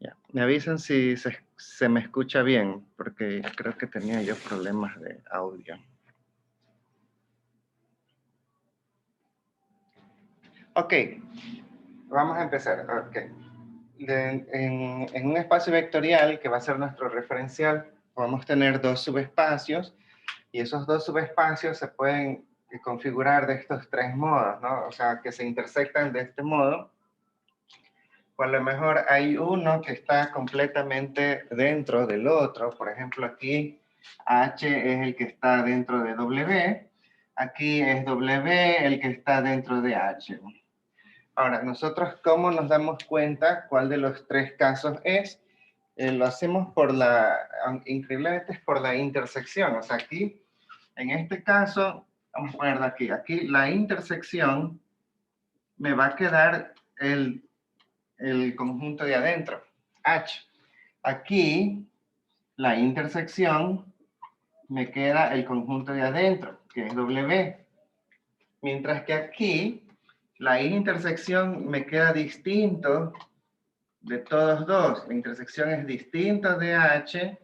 Ya. Me avisan si se me escucha bien, porque creo que tenía yo problemas de audio. Ok, vamos a empezar. Ok. En un espacio vectorial, que va a ser nuestro referencial, podemos tener dos subespacios, y esos dos subespacios se pueden configurar de estos tres modos, ¿no? O sea, que se intersectan de este modo. O a lo mejor hay uno que está completamente dentro del otro. Por ejemplo, aquí H es el que está dentro de W. Aquí es W el que está dentro de H. Ahora, nosotros, ¿cómo nos damos cuenta cuál de los tres casos es? Lo hacemos increíblemente es por la intersección. O sea, aquí, en este caso, vamos a ponerlo aquí. Aquí la intersección me va a quedar el conjunto de adentro, H. Aquí, la intersección, me queda el conjunto de adentro, que es W. Mientras que aquí, la intersección me queda distinto de todos dos. La intersección es distinta de H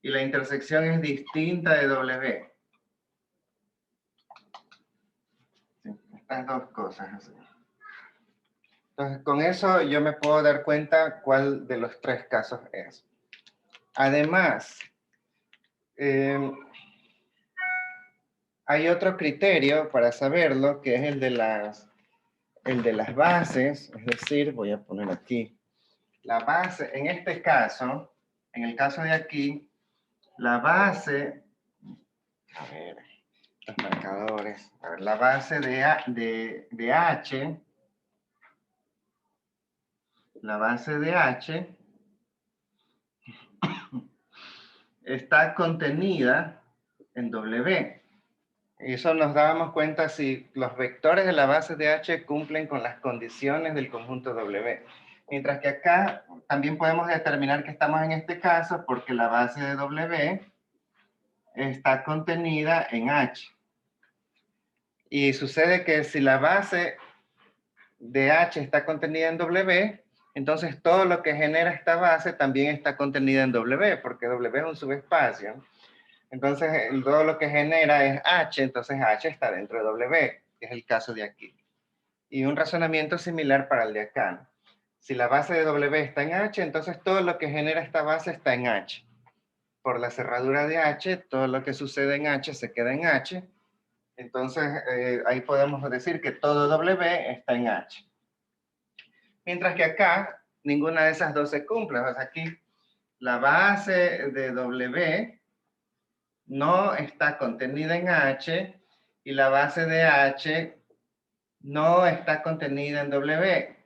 y la intersección es distinta de W. Sí, estas dos cosas así. Entonces, con eso yo me puedo dar cuenta cuál de los tres casos es. Además, hay otro criterio para saberlo, que es el de las bases. Es decir, voy a poner aquí, la base, en este caso, en el caso de aquí, la base, a ver, los marcadores, a ver, la base de H, la base de H está contenida en W. Y eso nos dábamos cuenta si los vectores de la base de H cumplen con las condiciones del conjunto W. Mientras que acá también podemos determinar que estamos en este caso porque la base de W está contenida en H. Y sucede que si la base de H está contenida en W, entonces todo lo que genera esta base también está contenida en W, porque W es un subespacio. Entonces, todo lo que genera es H, entonces H está dentro de W, que es el caso de aquí. Y un razonamiento similar para el de acá. Si la base de W está en H, entonces todo lo que genera esta base está en H. Por la cerradura de H, todo lo que sucede en H se queda en H. Entonces, ahí podemos decir que todo W está en H. Mientras que acá, ninguna de esas dos se cumple. O sea, aquí, la base de W no está contenida en H y la base de H no está contenida en W.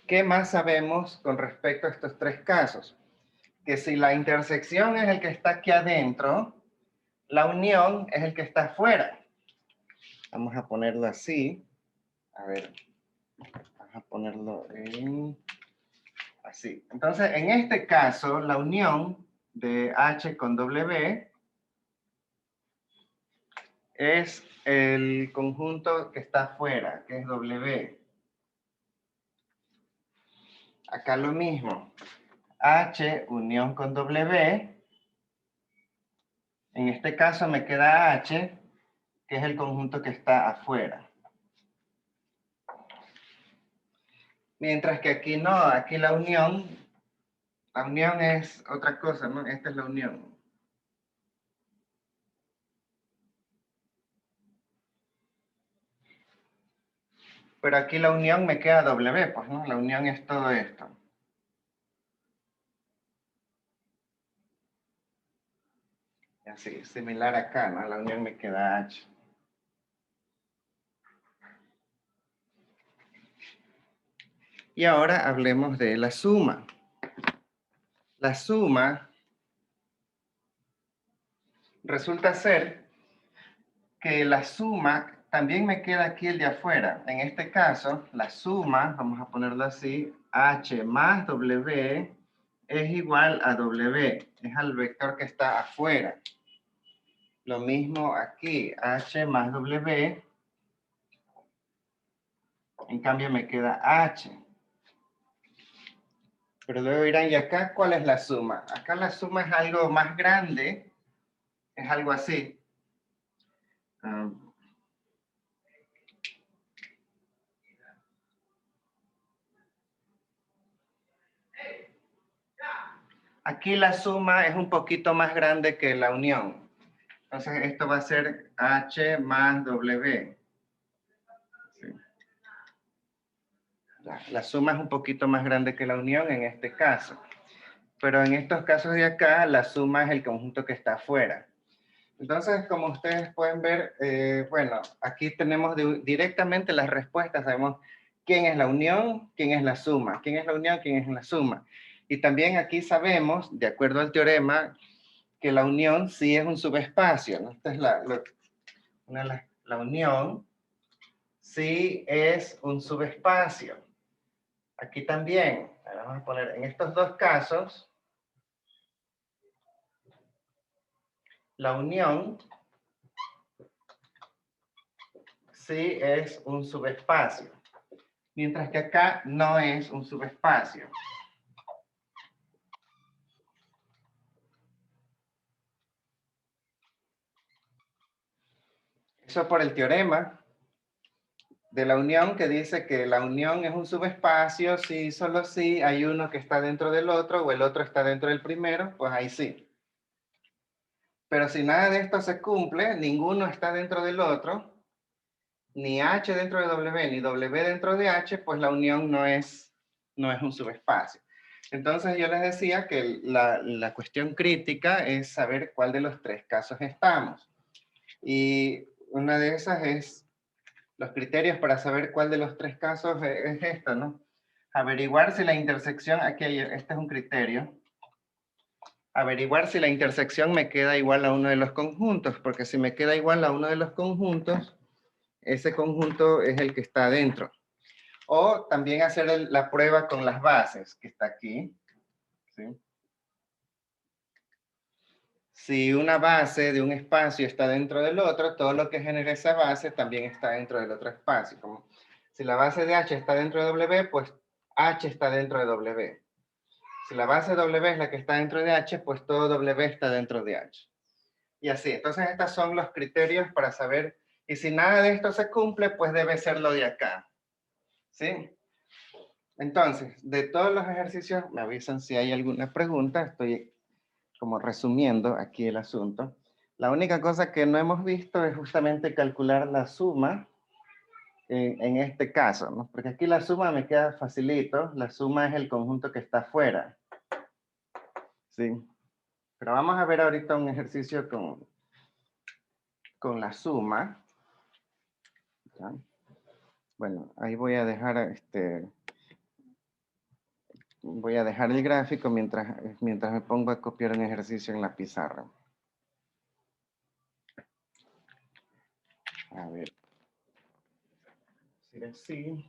¿Qué más sabemos con respecto a estos tres casos? Que si la intersección es el que está aquí adentro, la unión es el que está afuera. Vamos a ponerlo así. A ver, vamos a ponerlo así. Entonces, en este caso, la unión de H con W es el conjunto que está afuera, que es W. Acá lo mismo. H unión con W. En este caso me queda H, que es el conjunto que está afuera. Mientras que aquí no, aquí la unión es otra cosa, ¿no? Esta es la unión. Pero aquí la unión me queda W, pues, ¿no? La unión es todo esto. Y así, similar acá, ¿no? La unión me queda H. Y ahora hablemos de la suma. La suma resulta ser que la suma también me queda aquí el de afuera. En este caso, la suma, vamos a ponerlo así, H más W es igual a W. Es al vector que está afuera. Lo mismo aquí, H más W En cambio me queda H. Pero luego dirán, ¿y acá cuál es la suma? Acá la suma es algo más grande, es algo así. Aquí la suma es un poquito más grande que la unión. Entonces esto va a ser H más W. Sí. La suma es un poquito más grande que la unión en este caso. Pero en estos casos de acá, la suma es el conjunto que está afuera. Entonces, como ustedes pueden ver, bueno, aquí tenemos directamente las respuestas. Sabemos quién es la unión, quién es la suma, quién es la unión, quién es la suma. Y también aquí sabemos, de acuerdo al teorema, que la unión sí es un subespacio, ¿no? Esta es la unión sí es un subespacio. Aquí también, vamos a poner, en estos dos casos, la unión sí es un subespacio, mientras que acá no es un subespacio. Eso por el teorema de la unión que dice que la unión es un subespacio si solo si hay uno que está dentro del otro o el otro está dentro del primero, pues ahí sí. Pero si nada de esto se cumple, ninguno está dentro del otro, ni H dentro de W, ni W dentro de H, pues la unión no es un subespacio. Entonces yo les decía que la cuestión crítica es saber cuál de los tres casos estamos. Y una de esas es los criterios para saber cuál de los tres casos es esto, ¿no? Averiguar si la intersección, este es un criterio, averiguar si la intersección me queda igual a uno de los conjuntos, porque si me queda igual a uno de los conjuntos, ese conjunto es el que está adentro. O también hacer la prueba con las bases, que está aquí. ¿Sí? Si una base de un espacio está dentro del otro, todo lo que genera esa base también está dentro del otro espacio. Como si la base de H está dentro de W, pues H está dentro de W. Si la base W es la que está dentro de H, pues todo W está dentro de H. Y así, entonces estos son los criterios para saber, y si nada de esto se cumple, pues debe ser lo de acá. ¿Sí? Entonces, de todos los ejercicios, me avisan si hay alguna pregunta, estoy como resumiendo aquí el asunto. La única cosa que no hemos visto es justamente calcular la suma en este caso, ¿no? Porque aquí la suma me queda facilito, la suma es el conjunto que está afuera. ¿Sí? Pero vamos a ver ahorita un ejercicio con la suma. ¿Ya? Bueno, ahí voy a dejar voy a dejar el gráfico mientras me pongo a copiar un ejercicio en la pizarra. A ver. Así.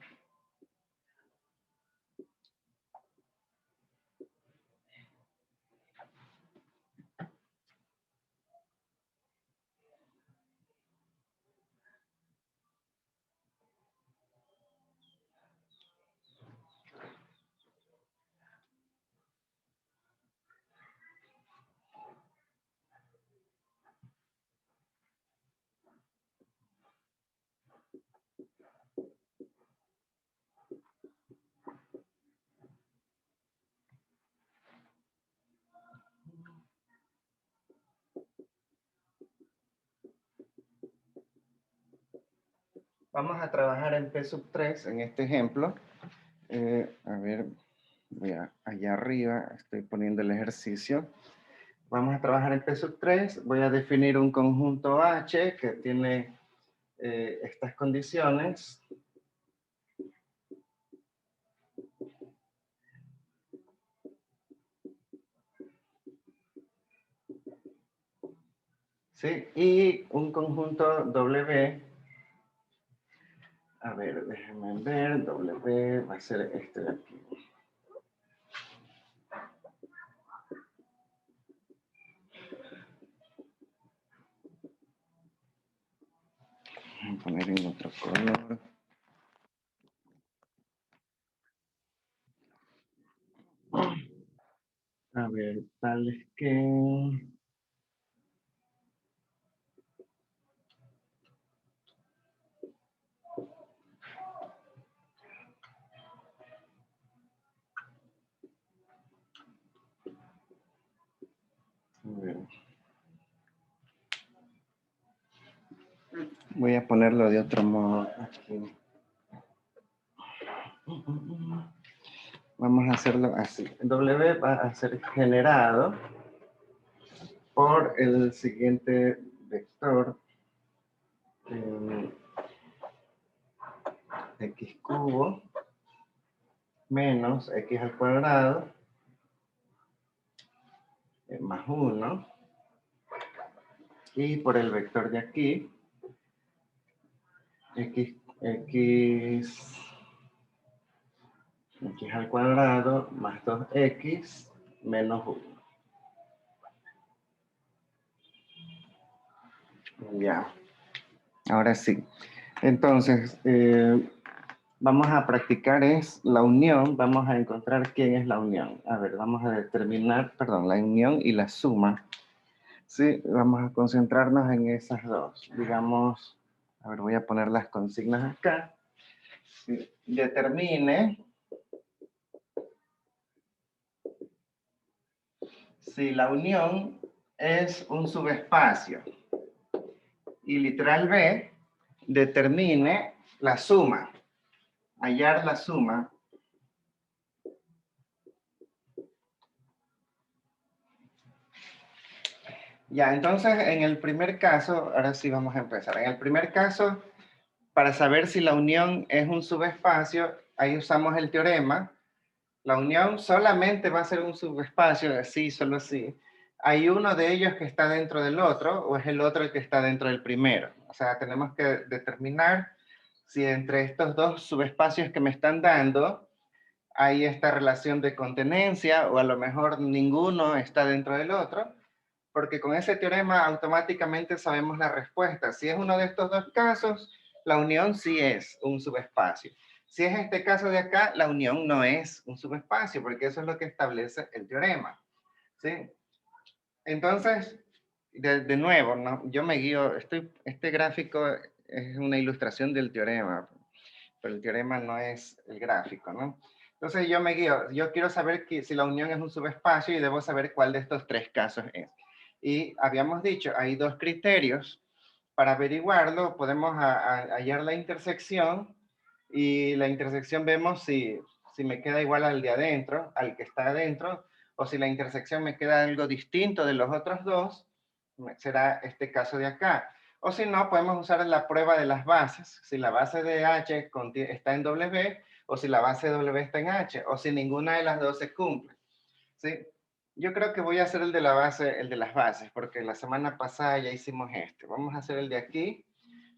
Vamos a trabajar en P sub 3 en este ejemplo. A ver, allá arriba estoy poniendo el ejercicio. Vamos a trabajar en P sub 3. Voy a definir un conjunto H que tiene estas condiciones. ¿Sí? Y un conjunto W. A ver, déjenme ver. W va a ser este de aquí. Voy a poner en otro color. A ver, tal es que... A ver. Voy a ponerlo de otro modo aquí. Vamos a hacerlo así. W va a ser generado por el siguiente vector. X cubo menos x al cuadrado más 1. Y por el vector de aquí, x al cuadrado más 2x menos 1. Ya, ahora sí. Entonces, vamos a practicar es la unión, vamos a encontrar quién es la unión. A ver, vamos a determinar, perdón, la unión y la suma. Sí, vamos a concentrarnos en esas dos. Digamos, a ver, voy a poner las consignas acá. Sí, determine si la unión es un subespacio. Y literal B, determine la suma. Hallar la suma. Ya, entonces en el primer caso, ahora sí vamos a empezar. En el primer caso, para saber si la unión es un subespacio, ahí usamos el teorema. La unión solamente va a ser un subespacio, así, solo así. Hay uno de ellos que está dentro del otro, o es el otro el que está dentro del primero. O sea, tenemos que determinar si entre estos dos subespacios que me están dando, hay esta relación de contenencia, o a lo mejor ninguno está dentro del otro, porque con ese teorema automáticamente sabemos la respuesta. Si es uno de estos dos casos, la unión sí es un subespacio. Si es este caso de acá, la unión no es un subespacio, porque eso es lo que establece el teorema. ¿Sí? Entonces, de nuevo, ¿no? Yo me guío, este gráfico es una ilustración del teorema, pero el teorema no es el gráfico, ¿no? Entonces yo me guío, yo quiero saber si la unión es un subespacio y debo saber cuál de estos tres casos es. Y habíamos dicho, hay dos criterios. Para averiguarlo, podemos hallar la intersección y la intersección vemos si me queda igual al de adentro, al que está adentro, o si la intersección me queda algo distinto de los otros dos, será este caso de acá. O si no, podemos usar la prueba de las bases, si la base de H está en W, o si la base de W está en H, o si ninguna de las dos se cumple. ¿Sí? Yo creo que voy a hacer el de la base, el de las bases, porque la semana pasada ya hicimos este. Vamos a hacer el de aquí,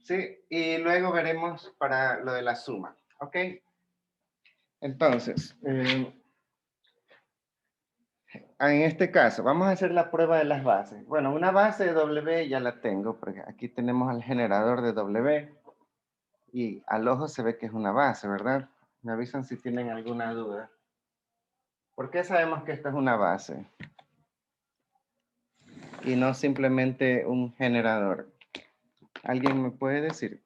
¿sí? Y luego veremos para lo de la suma, ¿ok? Entonces, en este caso, vamos a hacer la prueba de las bases. Bueno, una base de W ya la tengo, porque aquí tenemos al generador de W y al ojo se ve que es una base, ¿verdad? Me avisan si tienen alguna duda. ¿Por qué sabemos que esta es una base? Y no simplemente un generador. ¿Alguien me puede decir?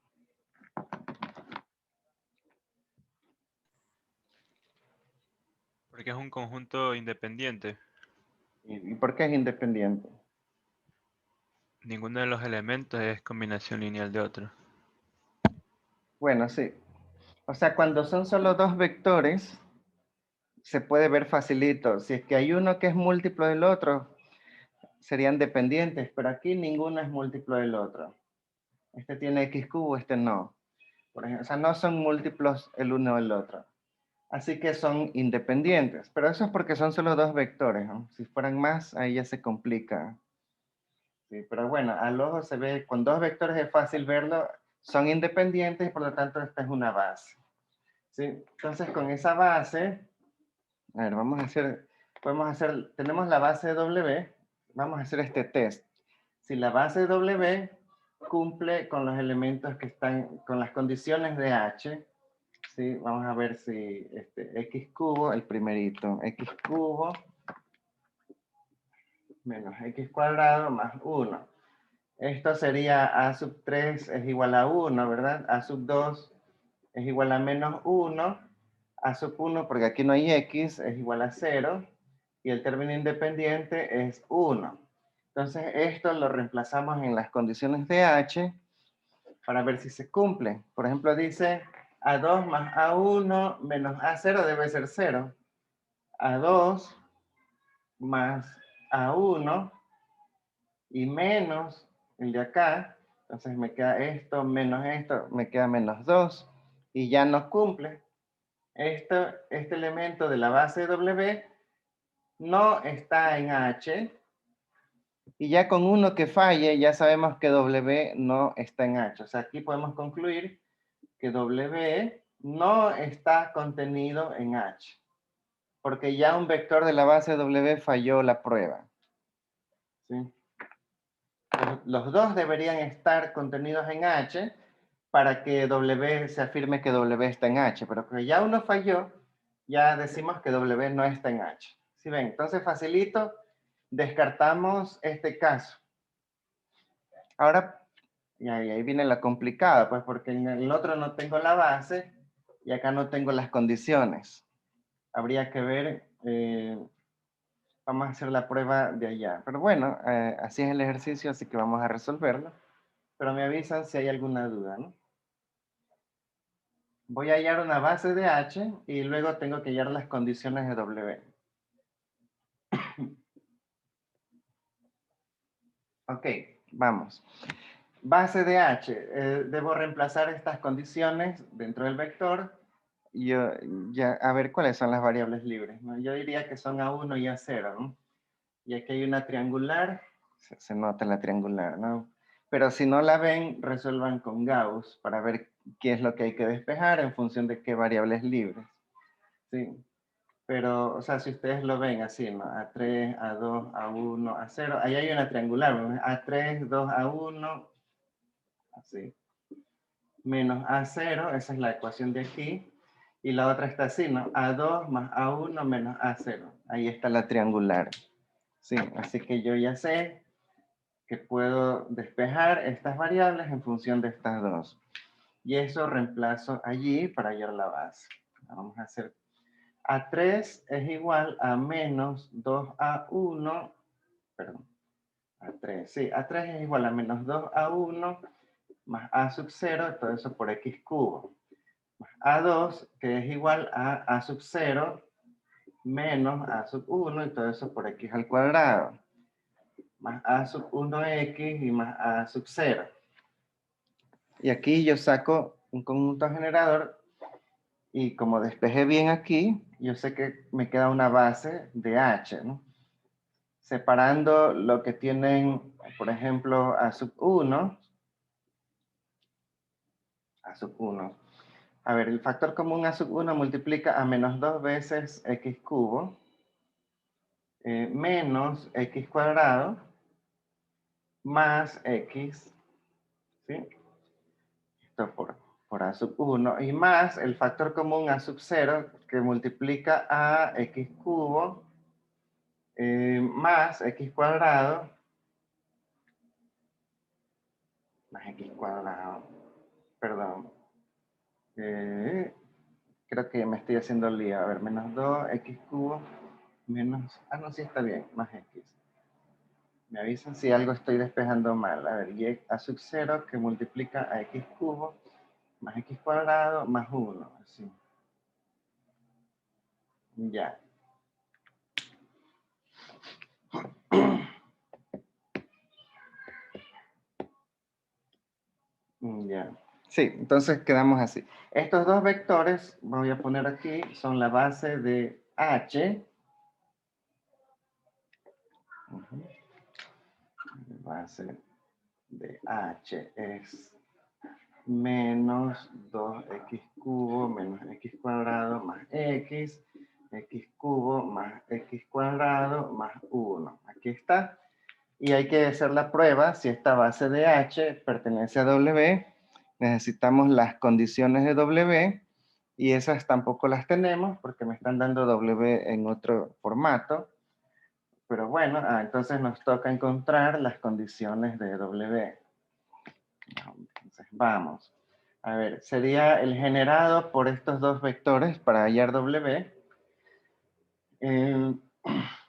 Porque es un conjunto independiente. ¿Y por qué es independiente? Ninguno de los elementos es combinación lineal de otro. Bueno, sí. O sea, cuando son solo dos vectores, se puede ver facilito. Si es que hay uno que es múltiplo del otro, serían dependientes, pero aquí ninguno es múltiplo del otro. Este tiene x cubo, este no. Por ejemplo, o sea, no son múltiplos el uno del otro. Así que son independientes. Pero eso es porque son solo dos vectores, ¿no? Si fueran más, ahí ya se complica. Sí, pero bueno, al ojo se ve, con dos vectores es fácil verlo, son independientes y por lo tanto esta es una base. ¿Sí? Entonces con esa base, a ver, podemos hacer, tenemos la base de W, vamos a hacer este test. Si la base de W cumple con los elementos que están, con las condiciones de H, ¿sí? Vamos a ver si X cubo, el primerito, X cubo menos x cuadrado más 1. Esto sería a sub 3 es igual a 1, ¿verdad? A sub 2 es igual a menos 1. A sub 1, porque aquí no hay x, es igual a 0. Y el término independiente es 1. Entonces, esto lo reemplazamos en las condiciones de h para ver si se cumplen. Por ejemplo, dice A2 más A1 menos A0 debe ser 0. A2 más A1 y menos el de acá. Entonces me queda esto menos esto, me queda menos 2. Y ya no cumple. Este elemento de la base W no está en H. Y ya con uno que falle, ya sabemos que W no está en H. O sea, aquí podemos concluir que W no está contenido en H. Porque ya un vector de la base W falló la prueba. ¿Sí? Los dos deberían estar contenidos en H para que W se afirme que W está en H. Pero que ya uno falló, ya decimos que W no está en H. ¿Sí ven? Entonces facilito, descartamos este caso. Ahora, y ahí viene la complicada, pues porque en el otro no tengo la base y acá no tengo las condiciones. Habría que ver, vamos a hacer la prueba de allá. Pero bueno, así es el ejercicio, así que vamos a resolverlo. Pero me avisan si hay alguna duda, ¿no? Voy a hallar una base de H y luego tengo que hallar las condiciones de W. Ok, vamos. Base de H, debo reemplazar estas condiciones dentro del vector. Yo, ya, a ver cuáles son las variables libres, ¿no? Yo diría que son A1 y A0, ¿no? Y aquí hay una triangular, se nota la triangular, ¿no? Pero si no la ven, resuelvan con Gauss para ver qué es lo que hay que despejar en función de qué variables libres. Sí. Pero, o sea, si ustedes lo ven así, ¿no? A3, A2, A1, A0, ahí hay una triangular, ¿no? A3, 2, A1, así. Menos A0, esa es la ecuación de aquí. Y la otra está así, ¿no? A2 más A1 menos A0. Ahí está la triangular. Sí, así que yo ya sé que puedo despejar estas variables en función de estas dos. Y eso reemplazo allí para hallar la base. Vamos a hacer A3 es igual a menos 2A1, perdón, A3, sí, A3 es igual a menos 2A1 más A sub 0, todo eso por X cubo. Más A2, que es igual a A sub 0 menos A sub 1 y todo eso por X al cuadrado. Más A sub 1X y más A sub 0. Y aquí yo saco un conjunto generador y como despejé bien aquí, yo sé que me queda una base de H, ¿no? Separando lo que tienen, por ejemplo, A sub 1. A sub 1. A ver, el factor común A sub 1 multiplica a menos 2 veces X cubo menos X cuadrado más X, ¿sí? Esto por A sub 1 y más el factor común A sub 0 que multiplica a X cubo más X cuadrado más X cuadrado, perdón, creo que me estoy haciendo lío, a ver, menos 2X cubo menos, no, sí está bien, más X. Me avisan si algo estoy despejando mal. A ver, y a sub 0 que multiplica a X cubo más X cuadrado más 1, así. Ya. Ya. Sí, entonces quedamos así. Estos dos vectores, voy a poner aquí, son la base de H. Base de H es menos 2X cubo menos X cuadrado más X cubo más X cuadrado más 1. Aquí está. Y hay que hacer la prueba si esta base de H pertenece a W. Necesitamos las condiciones de W y esas tampoco las tenemos porque me están dando W en otro formato. Pero bueno, entonces nos toca encontrar las condiciones de W. Entonces, vamos. A ver, sería el generado por estos dos vectores para hallar W.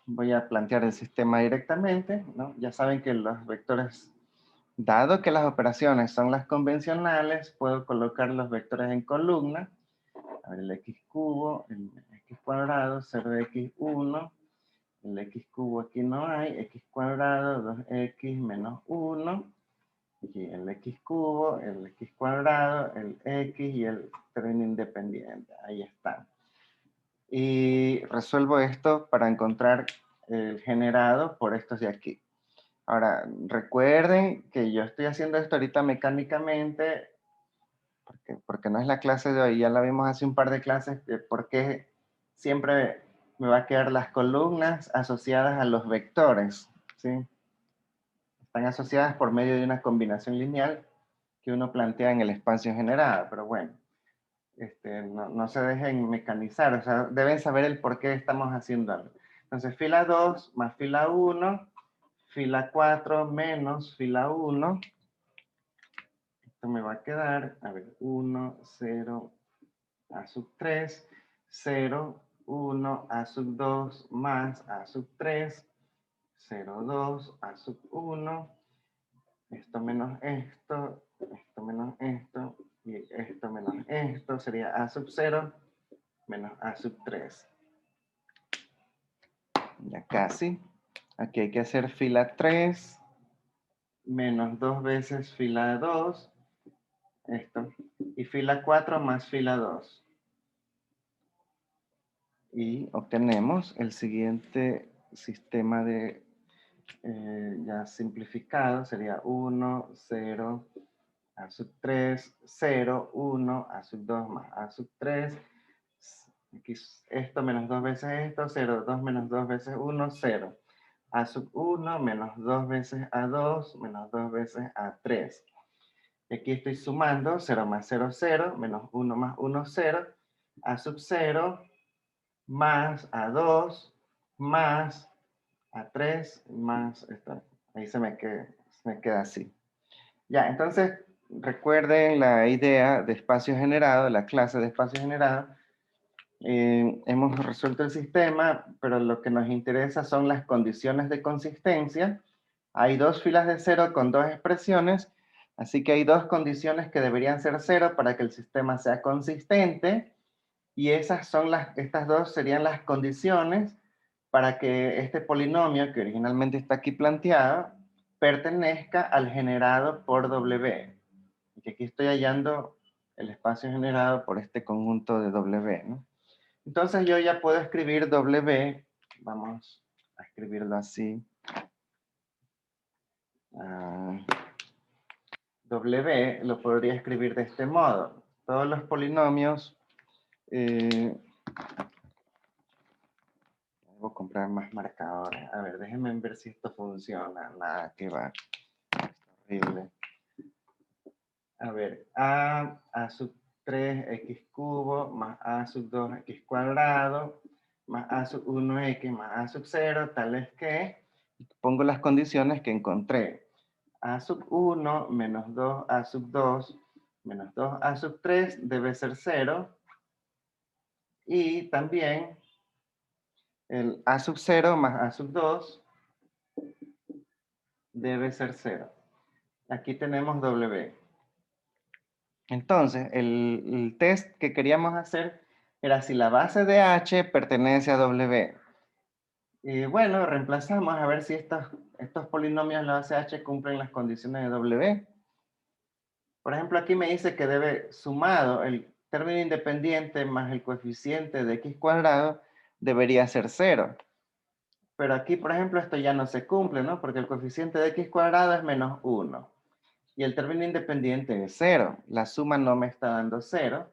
Voy a plantear el sistema directamente, ¿no? Ya saben que los vectores, dado que las operaciones son las convencionales, puedo colocar los vectores en columna. A ver, el x cubo, el x cuadrado, 0x1, el x cubo aquí no hay, x cuadrado, 2x menos 1, y el x cubo, el x cuadrado, el x y el término independiente. Ahí está. Y resuelvo esto para encontrar el generado por estos de aquí. Ahora, recuerden que yo estoy haciendo esto ahorita mecánicamente, porque no es la clase de hoy, ya la vimos hace un par de clases, porque siempre me va a quedar las columnas asociadas a los vectores, ¿sí? Están asociadas por medio de una combinación lineal que uno plantea en el espacio generado, pero bueno, no se dejen mecanizar, o sea, deben saber el por qué estamos haciendo algo. Entonces, fila 2 más fila 1, fila 4 menos fila 1, esto me va a quedar, a ver, 1, 0, a sub 3, 0, 1, a sub 2, más a sub 3, 0, 2, a sub 1, esto menos esto menos esto, y esto menos esto, sería a sub 0 menos a sub 3. Ya casi. Aquí hay que hacer fila 3, menos 2 veces fila 2, esto, y fila 4 más fila 2. Y obtenemos el siguiente sistema de ya simplificado, sería 1, 0, a sub 3, 0, 1, a sub 2 más a sub 3, aquí esto menos 2 veces esto, 0, 2 menos 2 veces 1, 0, a sub 1 menos 2 veces a 2, menos 2 veces a 3. Y aquí estoy sumando 0 más 0, 0, menos 1 más 1, 0, a sub 0, más a 2, más a 3, más esto. Ahí se me queda así. Ya, entonces recuerden la idea de espacio generado, la clase de espacio generado. Hemos resuelto el sistema, pero lo que nos interesa son las condiciones de consistencia. Hay dos filas de 0 con dos expresiones, así que hay dos condiciones que deberían ser 0 para que el sistema sea consistente. Y estas dos serían las condiciones para que este polinomio, que originalmente está aquí planteado, pertenezca al generado por W. Y que aquí estoy hallando el espacio generado por este conjunto de W, ¿no? Entonces yo ya puedo escribir W, vamos a escribirlo así. W lo podría escribir de este modo. Todos los polinomios voy a comprar más marcadores. A ver, déjenme ver si esto funciona. Nada, que va. Es horrible. A ver, a sub 3x cubo más a sub 2x cuadrado más a sub 1x más a sub 0, tal es que pongo las condiciones que encontré. A sub 1 menos 2a sub 2 menos 2a sub 3 debe ser 0. Y también el a sub 0 más a sub 2 debe ser 0. Aquí tenemos W. Entonces, el test que queríamos hacer era si la base de H pertenece a W. Y bueno, reemplazamos a ver si estos polinomios de la base H cumplen las condiciones de W. Por ejemplo, aquí me dice que debe sumado el término independiente más el coeficiente de x cuadrado debería ser 0. Pero aquí, por ejemplo, esto ya no se cumple, ¿no? Porque el coeficiente de x cuadrado es menos 1. Y el término independiente es 0. La suma no me está dando 0.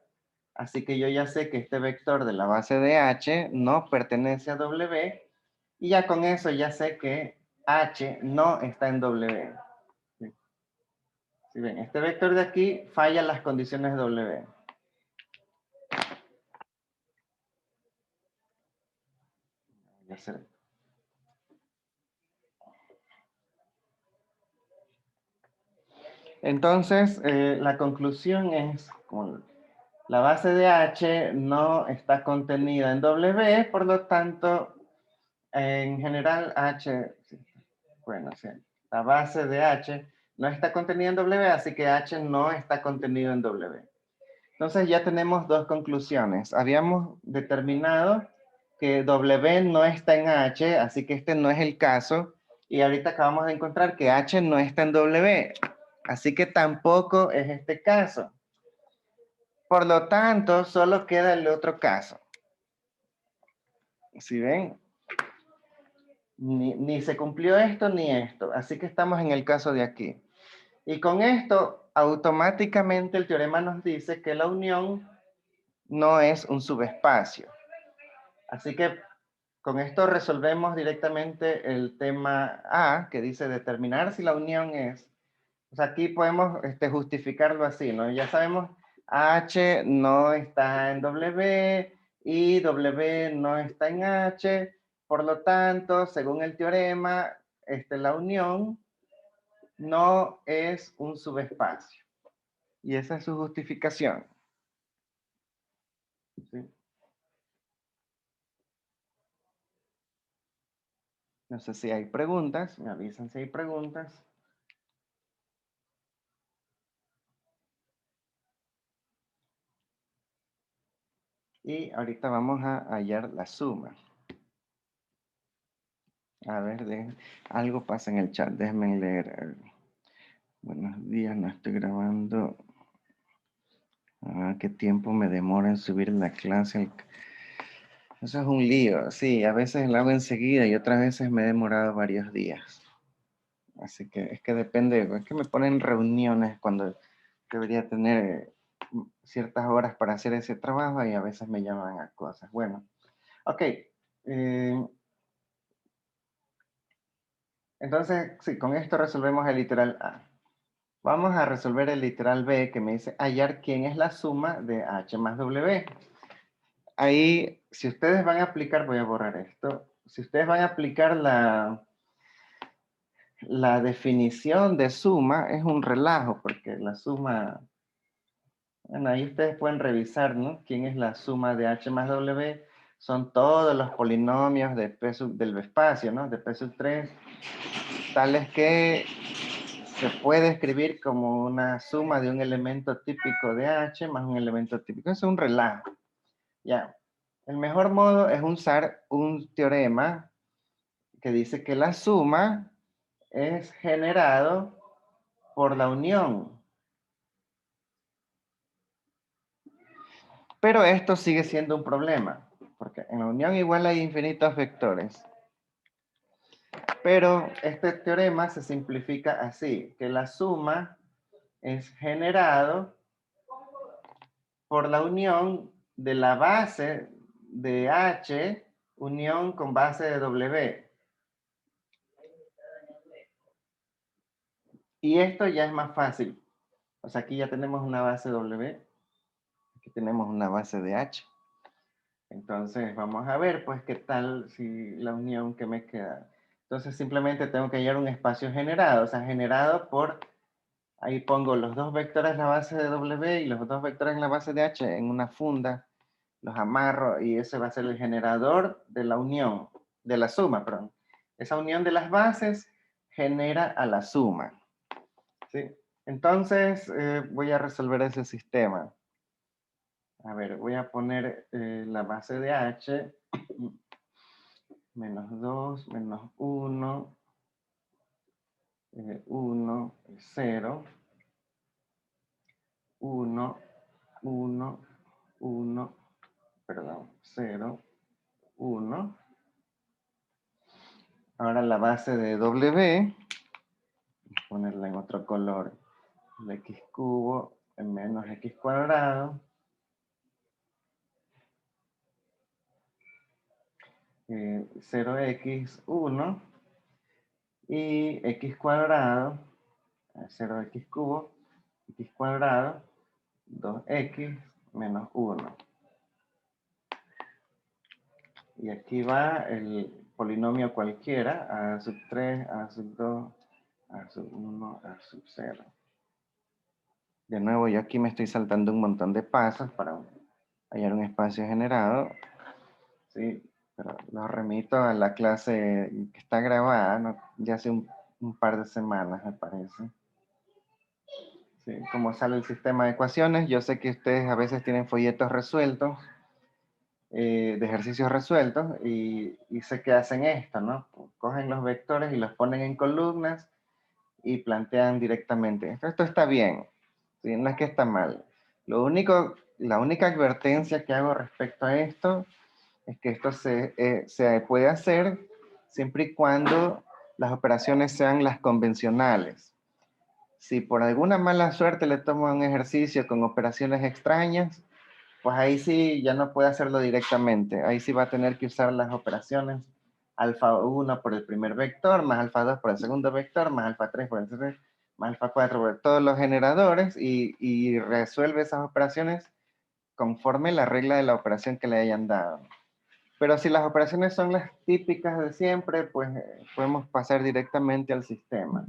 Así que yo ya sé que este vector de la base de H no pertenece a W. Y ya con eso ya sé que H no está en W. ¿Sí? ¿Sí ven? Este vector de aquí falla las condiciones de W. Ya sé. Entonces, la conclusión es, como la base de H no está contenida en W, por lo tanto, en general H, bueno, sí, la base de H no está contenida en W, así que H no está contenido en W. Entonces ya tenemos dos conclusiones. Habíamos determinado que W no está en H, así que este no es el caso. Y ahorita acabamos de encontrar que H no está en W, así que tampoco es este caso. Por lo tanto, solo queda el otro caso. ¿Sí ven? Ni se cumplió esto ni esto, así que estamos en el caso de aquí. Y con esto, automáticamente el teorema nos dice que la unión no es un subespacio. Así que con esto resolvemos directamente el tema A, que dice determinar si la unión es. O sea, aquí podemos justificarlo así, ¿no? Ya sabemos, H no está en W y W no está en H. Por lo tanto, según el teorema, la unión no es un subespacio. Y esa es su justificación. ¿Sí? No sé si hay preguntas, me avisan si hay preguntas. Y ahorita vamos a hallar la suma. A ver, algo pasa en el chat, déjenme leer. Buenos días, no estoy grabando. ¿Qué tiempo me demora en subir la clase? Eso es un lío. Sí, a veces la hago enseguida y otras veces me he demorado varios días. Así que es que depende, es que me ponen reuniones cuando debería tener ciertas horas para hacer ese trabajo y a veces me llaman a cosas. Bueno, ok. Entonces, sí, con esto resolvemos el literal A. Vamos a resolver el literal B que me dice hallar quién es la suma de H más W. Ahí, si ustedes van a aplicar, voy a borrar esto. Si ustedes van a aplicar la definición de suma, es un relajo, porque la suma, bueno, ahí ustedes pueden revisar, ¿no? ¿Quién es la suma de H más W? Son todos los polinomios de del espacio, ¿no? De P sub 3, tales que se puede escribir como una suma de un elemento típico de H más un elemento típico. Es un relajo. Ya. El mejor modo es usar un teorema que dice que la suma es generado por la unión. Pero esto sigue siendo un problema, porque en la unión igual hay infinitos vectores. Pero este teorema se simplifica así, que la suma es generado por la unión de la base de H unión con base de W. Y esto ya es más fácil. O sea, aquí ya tenemos una base W, aquí tenemos una base de H. Entonces, vamos a ver, pues, qué tal si la unión que me queda. Entonces, simplemente tengo que hallar un espacio generado, o sea, generado por, ahí pongo los dos vectores en la base de W y los dos vectores en la base de H en una funda, los amarro y ese va a ser el generador de la unión, de la suma, perdón. Esa unión de las bases genera a la suma. ¿Sí? Entonces, voy a resolver ese sistema. A ver, voy a poner la base de H, menos 2, menos 1, 1, 0, 1, 1, 1, perdón, 0, 1. Ahora la base de W, ponerla en otro color, el x cubo en menos x cuadrado, 0x1 y x cuadrado, 0x cubo, x cuadrado, 2x menos 1. Y aquí va el polinomio cualquiera, a sub 3, a sub 2, a sub 1, a sub 0. De nuevo, yo aquí me estoy saltando un montón de pasos para hallar un espacio generado. Sí, pero lo remito a la clase que está grabada, ¿no? Ya hace un par de semanas, me parece. Sí, cómo sale el sistema de ecuaciones. Yo sé que ustedes a veces tienen folletos resueltos, de ejercicios resueltos, y sé que hacen esto, ¿no? Cogen los vectores y los ponen en columnas y plantean directamente. Esto está bien, ¿sí? No es que está mal. La única advertencia que hago respecto a esto es que esto se puede hacer siempre y cuando las operaciones sean las convencionales. Si por alguna mala suerte le tomo un ejercicio con operaciones extrañas, pues ahí sí ya no puede hacerlo directamente. Ahí sí va a tener que usar las operaciones alfa 1 por el primer vector, más alfa 2 por el segundo vector, más alfa 3 por el tercer, más alfa 4 por todos los generadores y resuelve esas operaciones conforme la regla de la operación que le hayan dado. Pero si las operaciones son las típicas de siempre, pues podemos pasar directamente al sistema.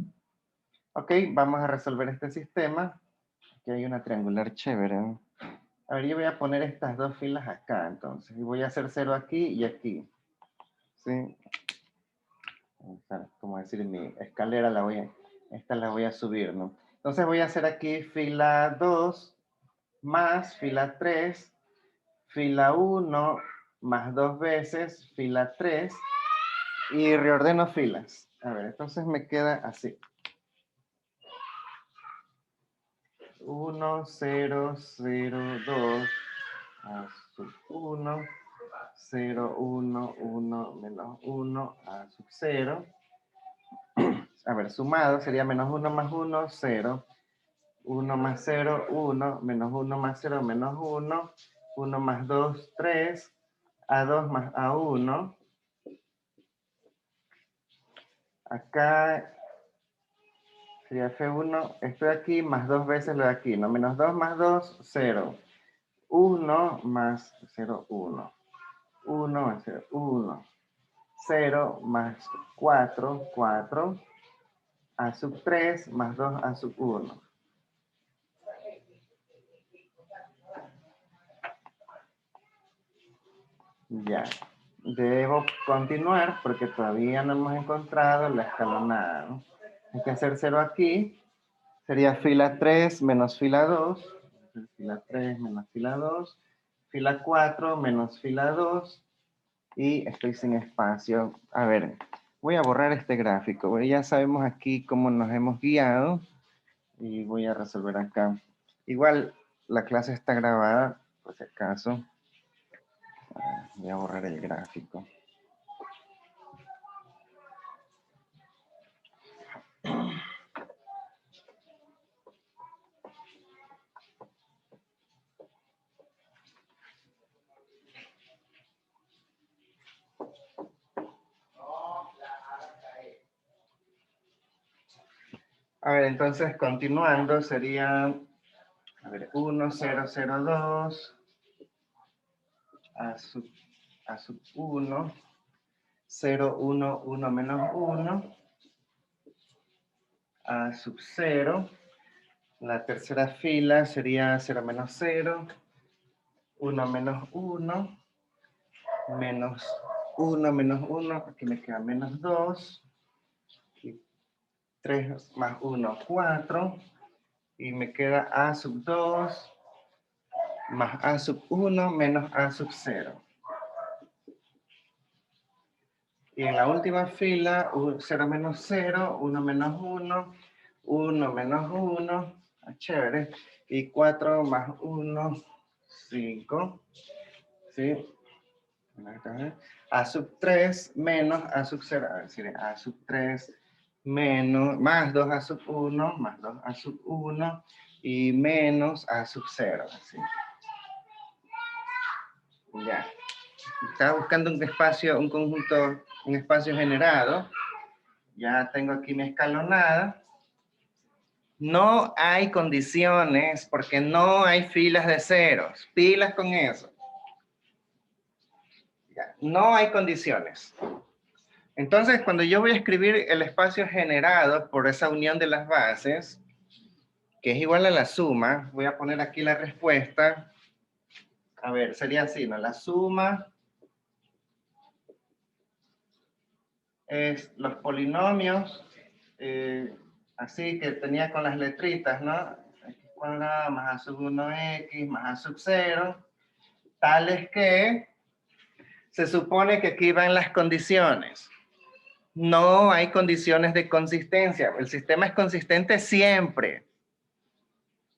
Ok, vamos a resolver este sistema. Aquí hay una triangular chévere, ¿no? A ver, yo voy a poner estas dos filas acá, entonces. Y voy a hacer 0 aquí y aquí. ¿Sí? Como decir, mi escalera esta la voy a subir, ¿no? Entonces voy a hacer aquí fila 2 más fila 3, fila 1 más 2 veces, fila 3, y reordeno filas. A ver, entonces me queda así. 1, 0, 0, 2, a sub 1, 0, 1, 1, menos 1, a sub 0. A ver, sumado sería menos 1 más 1, 0. 1 más 0, 1, menos 1 más 0, menos 1. 1 más 2, 3. A2 más A1. Acá sería F1, esto de aquí más 2 veces lo de aquí, ¿no? Menos 2 más 2, 0. 1 más 0, 1. 1 más 0, 1. 0 más 4, 4. A sub 3 más 2 a sub 1. Ya. Debo continuar porque todavía no hemos encontrado la escalonada, ¿no? Hay que hacer 0 aquí. Sería fila 3 menos fila 2. Fila 3 menos fila 2. Fila 4 menos fila 2. Y estoy sin espacio. A ver, voy a borrar este gráfico. Ya sabemos aquí cómo nos hemos guiado. Y voy a resolver acá. Igual la clase está grabada, por si acaso. Voy a borrar el gráfico. A ver, entonces continuando sería, a ver, 1, 0, 0, 2, a sub 1, 0, 1, 1 menos 1, a sub 0, la tercera fila sería 0 menos 0, 1 menos 1, menos 1 menos 1, aquí me queda menos 2, y 3 más 1, 4, y me queda a sub 2, más a sub 1 menos a sub 0. Y en la última fila, 0 menos 0, 1 menos 1, 1 menos 1, chévere, y 4 más 1, 5, ¿sí? A sub 3 menos a sub 0, a ver, si a sub 3 menos, más 2 a sub 1, más 2 a sub 1, y menos a sub 0, así. Ya. Estaba buscando un espacio, un conjunto, un espacio generado. Ya tengo aquí mi escalonada. No hay condiciones porque no hay filas de ceros. Pilas con eso. Ya, no hay condiciones. Entonces, cuando yo voy a escribir el espacio generado por esa unión de las bases, que es igual a la suma. Voy a poner aquí la respuesta. A ver, sería así, ¿no? La suma es los polinomios, así que tenía con las letritas, ¿no? X cuadrado más a sub 1x más a sub 0, tales que se supone que aquí van las condiciones. No hay condiciones de consistencia. El sistema es consistente siempre.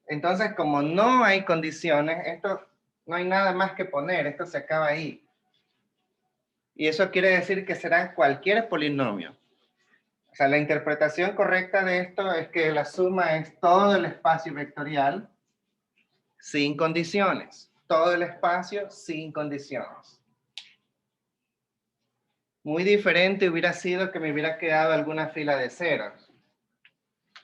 Entonces, como no hay condiciones, esto no hay nada más que poner, esto se acaba ahí. Y eso quiere decir que será cualquier polinomio. O sea, la interpretación correcta de esto es que la suma es todo el espacio vectorial sin condiciones. Todo el espacio sin condiciones. Muy diferente hubiera sido que me hubiera quedado alguna fila de ceros.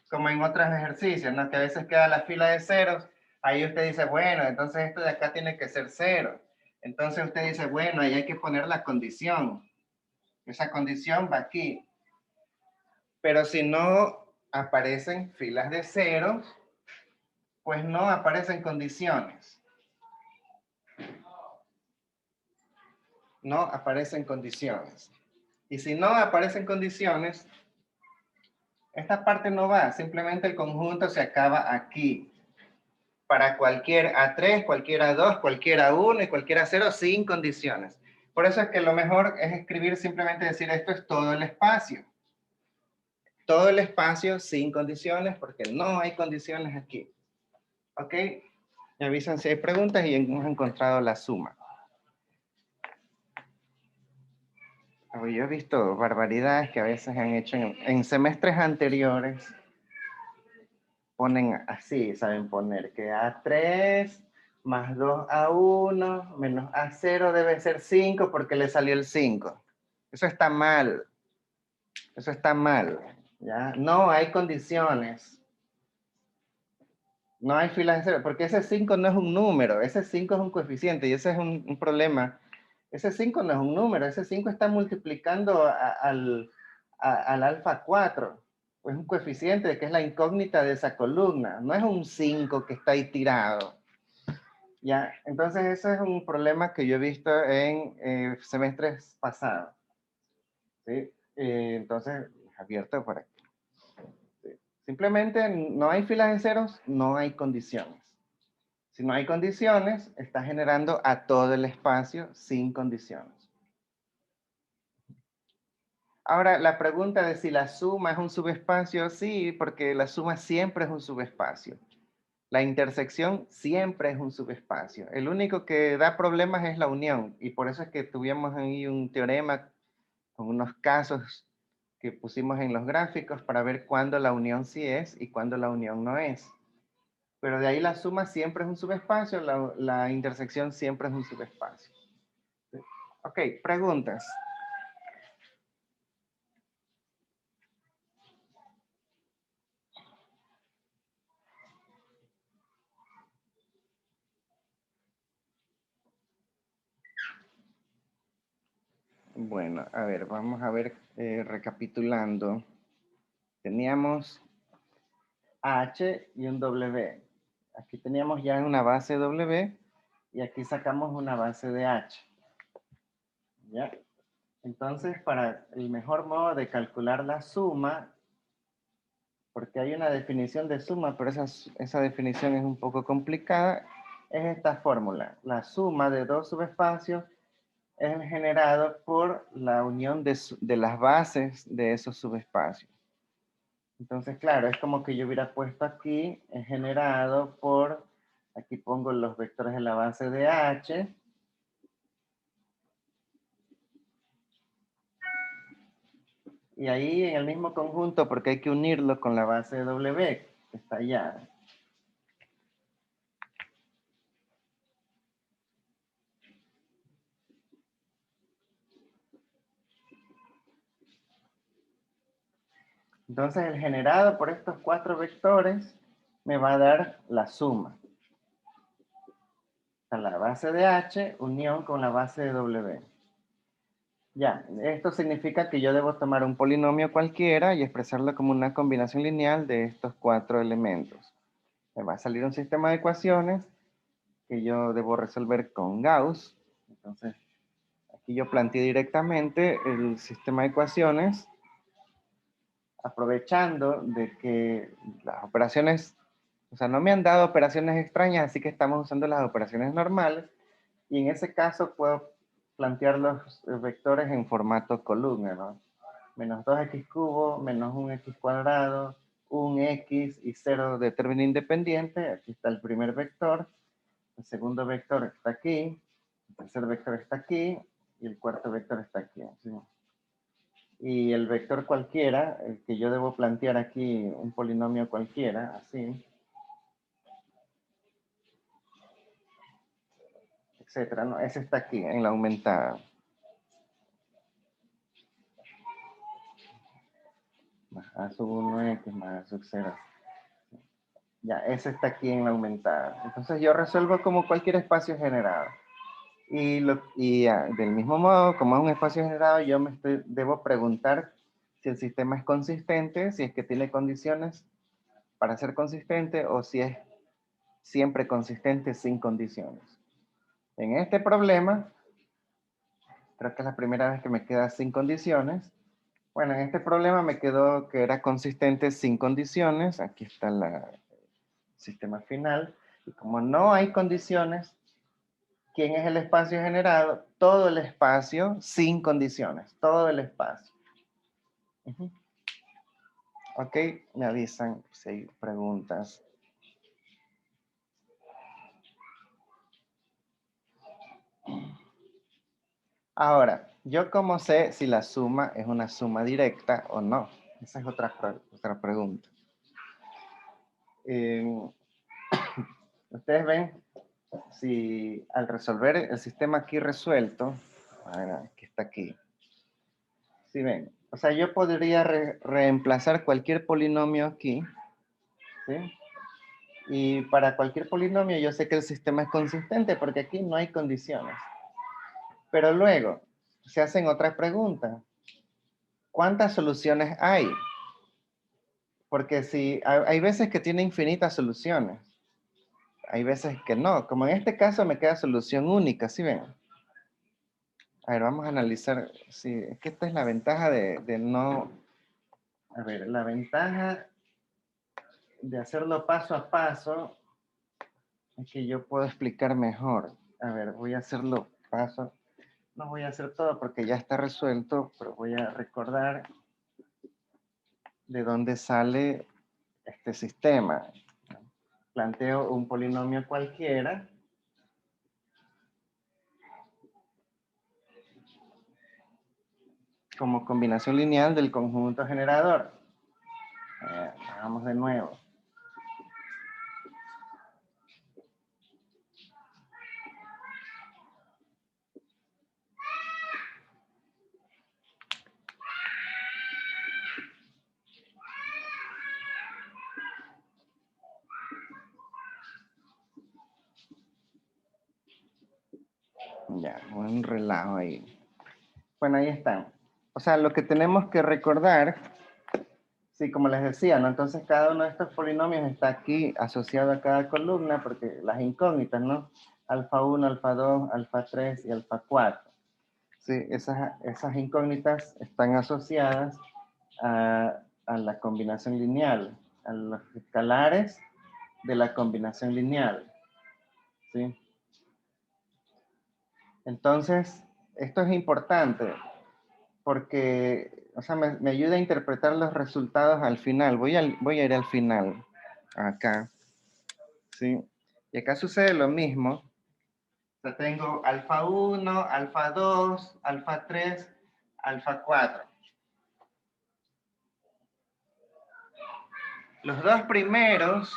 Como en otros ejercicios, ¿no? Que a veces queda la fila de ceros. Ahí usted dice, bueno, entonces esto de acá tiene que ser cero. Entonces usted dice, bueno, ahí hay que poner la condición. Esa condición va aquí. Pero si no aparecen filas de ceros, pues no aparecen condiciones. No aparecen condiciones. Y si no aparecen condiciones, esta parte no va. Simplemente el conjunto se acaba aquí. Para cualquier A3, cualquier A2, cualquier A1 y cualquier A0 sin condiciones. Por eso es que lo mejor es escribir simplemente decir esto es todo el espacio. Todo el espacio sin condiciones porque no hay condiciones aquí. ¿Ok? Me avisan si hay preguntas y hemos encontrado la suma. Yo he visto barbaridades que a veces han hecho en semestres anteriores. Ponen así, saben poner que A3 más 2A1 menos A0 debe ser 5 porque le salió el 5. Eso está mal. Eso está mal. ¿Ya? No hay condiciones. No hay filas de cero, porque ese 5 no es un número, ese 5 es un coeficiente y ese es un problema. Ese 5 no es un número, ese 5 está multiplicando al alfa 4. Es un coeficiente que es la incógnita de esa columna, no es un 5 que está ahí tirado. Ya, entonces ese es un problema que yo he visto en semestres pasados. ¿Sí? Entonces, abierto por aquí. ¿Sí? Simplemente no hay filas de ceros, no hay condiciones. Si no hay condiciones, está generando a todo el espacio sin condiciones. Ahora, la pregunta de si la suma es un subespacio, sí, porque la suma siempre es un subespacio. La intersección siempre es un subespacio. El único que da problemas es la unión, y por eso es que tuvimos ahí un teorema con unos casos que pusimos en los gráficos para ver cuándo la unión sí es y cuándo la unión no es. Pero de ahí la suma siempre es un subespacio, la intersección siempre es un subespacio. Ok, preguntas. Bueno, a ver, vamos a ver, recapitulando. Teníamos H y un W. Aquí teníamos ya una base W y aquí sacamos una base de H. ¿Ya? Entonces, para el mejor modo de calcular la suma, porque hay una definición de suma, pero esa definición es un poco complicada, es esta fórmula. La suma de dos subespacios es generado por la unión de las bases de esos subespacios. Entonces, claro, es como que yo hubiera puesto aquí, es generado por, aquí pongo los vectores de la base de H, y ahí en el mismo conjunto, porque hay que unirlo con la base de W, que está allá. Entonces el generado por estos cuatro vectores me va a dar la suma. O sea, la base de H unión con la base de W. Ya, esto significa que yo debo tomar un polinomio cualquiera y expresarlo como una combinación lineal de estos cuatro elementos. me va a salir un sistema de ecuaciones que yo debo resolver con Gauss. Entonces, aquí yo planteé directamente el sistema de ecuaciones, aprovechando de que las operaciones, o sea, no me han dado operaciones extrañas, así que estamos usando las operaciones normales, y en ese caso puedo plantear los vectores en formato columna, ¿no? Menos 2x cubo, menos 1x cuadrado, un x y 0 de término independiente. Aquí está el primer vector, el segundo vector está aquí, el tercer vector está aquí, y el cuarto vector está aquí, ¿sí? Y el vector cualquiera, el que yo debo plantear aquí, un polinomio cualquiera, así, etcétera, ¿no? Ese está aquí, en la aumentada. Más a sub 1x más a sub 0. Ya, ese está aquí en la aumentada. Entonces yo resuelvo como cualquier espacio generado. Y del mismo modo, como es un espacio generado, yo debo preguntar si el sistema es consistente, si es que tiene condiciones para ser consistente o si es siempre consistente sin condiciones. En este problema, creo que es la primera vez que me queda sin condiciones. Bueno, en este problema me quedó que era consistente sin condiciones. Aquí está el sistema final. Y como no hay condiciones, ¿quién es el espacio generado? Todo el espacio sin condiciones. Todo el espacio. Ok, me avisan si hay preguntas. Ahora, ¿yo cómo sé si la suma es una suma directa o no? Esa es otra pregunta. Ustedes ven, si al resolver el sistema aquí resuelto, que está aquí, si ven, o sea, yo podría reemplazar cualquier polinomio aquí, ¿sí? Y para cualquier polinomio yo sé que el sistema es consistente porque aquí no hay condiciones. Pero luego se hacen otras preguntas. ¿Cuántas soluciones hay? Porque si hay veces que tiene infinitas soluciones. Hay veces que no. Como en este caso me queda solución única, ¿sí ven? A ver, vamos a analizar. Sí, es que esta es la ventaja de no... A ver, la ventaja de hacerlo paso a paso es que yo puedo explicar mejor. A ver, voy a hacerlo paso. No voy a hacer todo porque ya está resuelto, pero voy a recordar de dónde sale este sistema. Planteo un polinomio cualquiera. Como combinación lineal del conjunto generador. Hagamos de nuevo. Ya, un relajo ahí. Bueno, ahí están. O sea, lo que tenemos que recordar, sí, como les decía, ¿no? Entonces cada uno de estos polinomios está aquí asociado a cada columna porque las incógnitas, ¿no? Alfa 1, alfa 2, alfa 3 y alfa 4. Sí, esas incógnitas están asociadas a la combinación lineal, a los escalares de la combinación lineal. ¿Sí? Entonces, esto es importante porque, o sea, me ayuda a interpretar los resultados al final. Voy a ir al final, acá. ¿Sí? Y acá sucede lo mismo. O sea, tengo alfa 1, alfa 2, alfa 3, alfa 4. Los dos primeros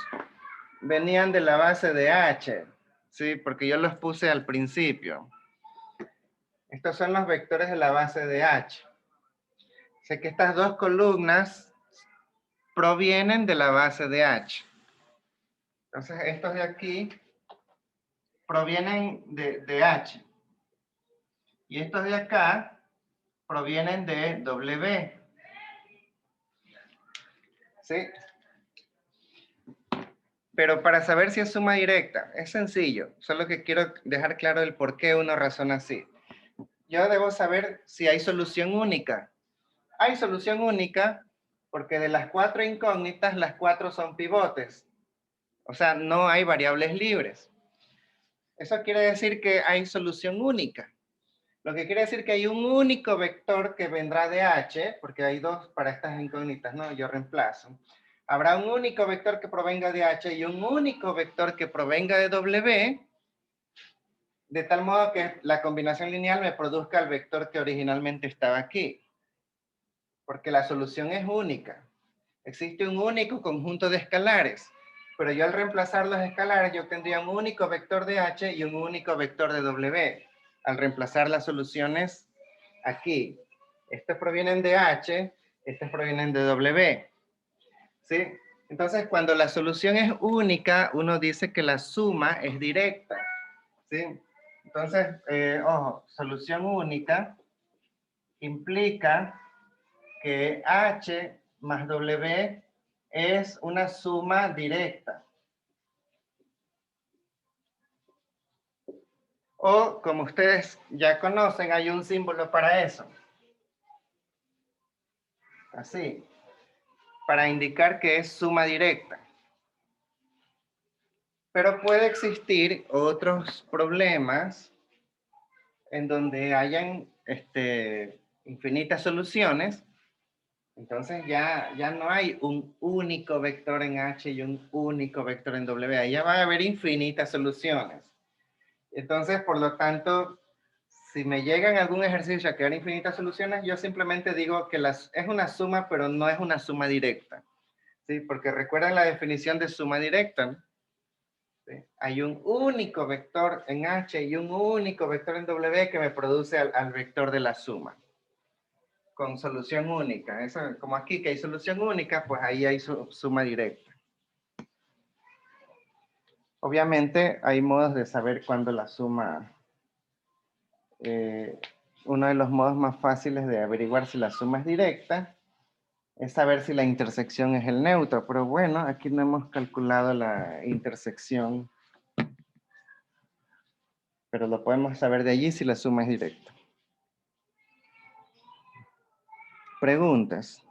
venían de la base de H, ¿sí? Porque yo los puse al principio. Estos son los vectores de la base de H. Sé que estas dos columnas provienen de la base de H. Entonces, estos de aquí provienen de H. Y estos de acá provienen de W. ¿Sí? Pero para saber si es suma directa, es sencillo. Solo que quiero dejar claro el por qué uno razona así. Yo debo saber si hay solución única. Hay solución única porque de las 4 incógnitas, las 4 son pivotes. O sea, no hay variables libres. Eso quiere decir que hay solución única. Lo que quiere decir que hay un único vector que vendrá de H, porque hay dos para estas incógnitas, ¿no? Yo reemplazo. Habrá un único vector que provenga de H y un único vector que provenga de W, de tal modo que la combinación lineal me produzca el vector que originalmente estaba aquí. Porque la solución es única. Existe un único conjunto de escalares, pero yo al reemplazar los escalares, yo tendría un único vector de H y un único vector de W. Al reemplazar las soluciones aquí. Estos provienen de H, estos provienen de W. ¿Sí? Entonces, cuando la solución es única, uno dice que la suma es directa. ¿Sí? Entonces, ojo, solución única implica que H más W es una suma directa. O, como ustedes ya conocen, hay un símbolo para eso. Así. Para indicar que es suma directa. Pero puede existir otros problemas en donde hayan infinitas soluciones. Entonces ya no hay un único vector en H y un único vector en W. Ahí ya va a haber infinitas soluciones. Entonces, por lo tanto, si me llegan algún ejercicio a quedar infinitas soluciones, yo simplemente digo que es una suma, pero no es una suma directa. ¿Sí? Porque recuerdan la definición de suma directa, ¿no? ¿Sí? Hay un único vector en H y un único vector en W que me produce al vector de la suma. Con solución única. Eso, como aquí que hay solución única, pues ahí hay suma directa. Obviamente hay modos de saber cuándo la suma... uno de los modos más fáciles de averiguar si la suma es directa es saber si la intersección es el neutro. Pero bueno, aquí no hemos calculado la intersección. Pero lo podemos saber de allí si la suma es directa. Preguntas.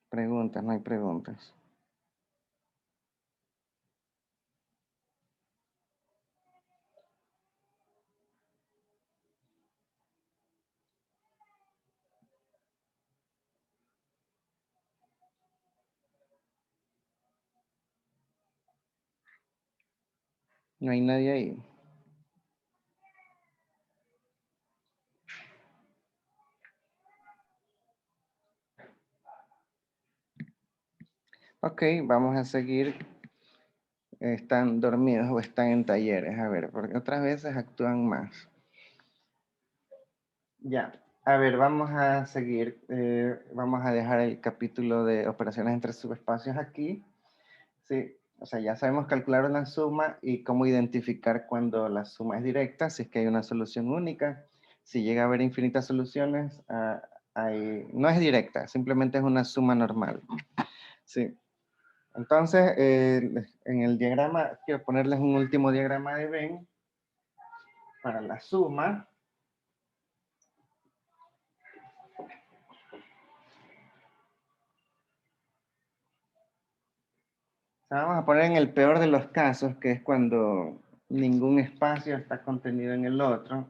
Preguntas, no hay preguntas. No hay nadie ahí. Ok, vamos a seguir. Están dormidos o están en talleres. A ver, porque otras veces actúan más. Ya. A ver, vamos a seguir. Vamos a dejar el capítulo de operaciones entre subespacios aquí. Sí, o sea, ya sabemos calcular una suma y cómo identificar cuando la suma es directa, si es que hay una solución única. Si llega a haber infinitas soluciones, no es directa, simplemente es una suma normal. Sí. Entonces, en el diagrama, quiero ponerles un último diagrama de Venn para la suma. O sea, vamos a poner en el peor de los casos, que es cuando ningún espacio está contenido en el otro.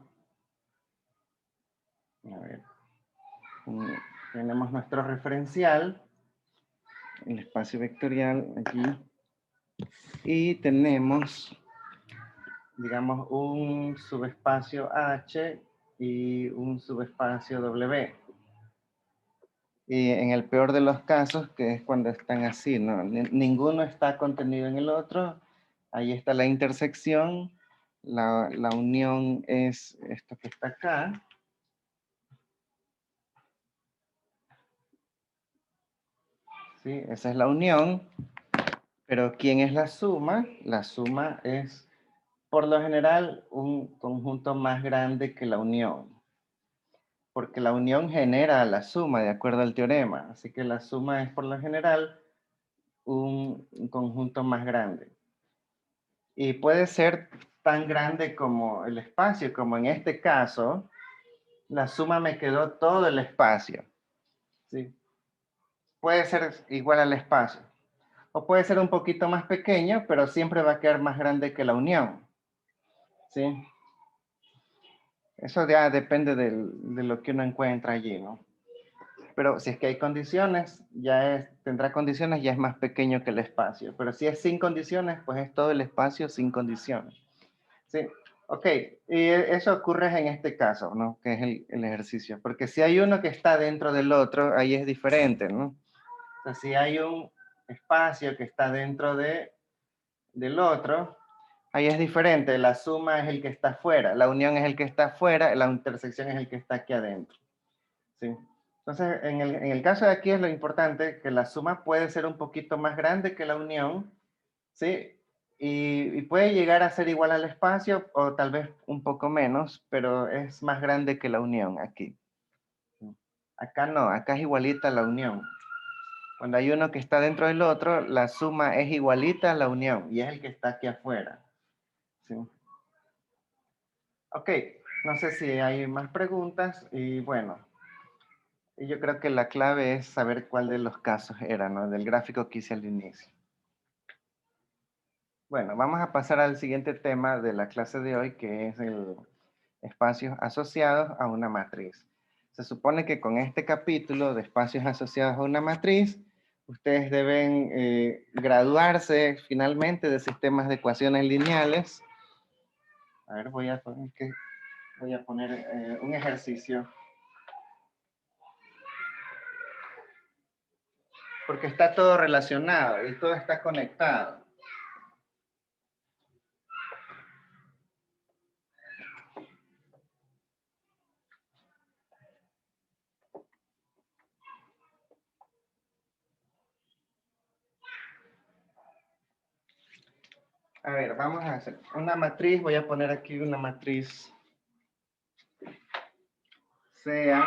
A ver. Tenemos nuestro referencial, el espacio vectorial aquí. Y tenemos, digamos, un subespacio H y un subespacio W. Y en el peor de los casos, que es cuando están así, ¿no? Ninguno está contenido en el otro, ahí está la intersección, la unión es esto que está acá. ¿Sí? Esa es la unión, pero ¿quién es la suma? La suma es Por lo general, un conjunto más grande que la unión, porque la unión genera la suma de acuerdo al teorema, así que la suma es por lo general un conjunto más grande. Y puede ser tan grande como el espacio, como en este caso, la suma me quedó todo el espacio. ¿Sí? Puede ser igual al espacio. O puede ser un poquito más pequeño, pero siempre va a quedar más grande que la unión. ¿Sí? Eso ya depende de lo que uno encuentra allí, ¿no? Pero si es que hay condiciones, tendrá condiciones, ya es más pequeño que el espacio. Pero si es sin condiciones, pues es todo el espacio sin condiciones. ¿Sí? Ok, y eso ocurre en este caso, ¿no? Que es el ejercicio. Porque si hay uno que está dentro del otro, ahí es diferente, ¿no? O sea, si hay un espacio que está dentro del otro, ahí es diferente. La suma es el que está afuera, la unión es el que está afuera, la intersección es el que está aquí adentro. ¿Sí? Entonces, en el caso de aquí es lo importante que la suma puede ser un poquito más grande que la unión, ¿sí? Y puede llegar a ser igual al espacio o tal vez un poco menos, pero es más grande que la unión aquí. Acá no, acá es igualita la unión. Cuando hay uno que está dentro del otro, la suma es igualita a la unión y es el que está aquí afuera. ¿Sí? Ok, no sé si hay más preguntas y bueno, yo creo que la clave es saber cuál de los casos era, ¿no? Del gráfico que hice al inicio. Bueno, vamos a pasar al siguiente tema de la clase de hoy, que es el espacios asociados a una matriz. Se supone que con este capítulo de espacios asociados a una matriz, ustedes deben graduarse finalmente de sistemas de ecuaciones lineales. A ver, voy a poner un ejercicio. Porque está todo relacionado y todo está conectado. A ver, vamos a hacer una matriz. Voy a poner aquí una matriz sea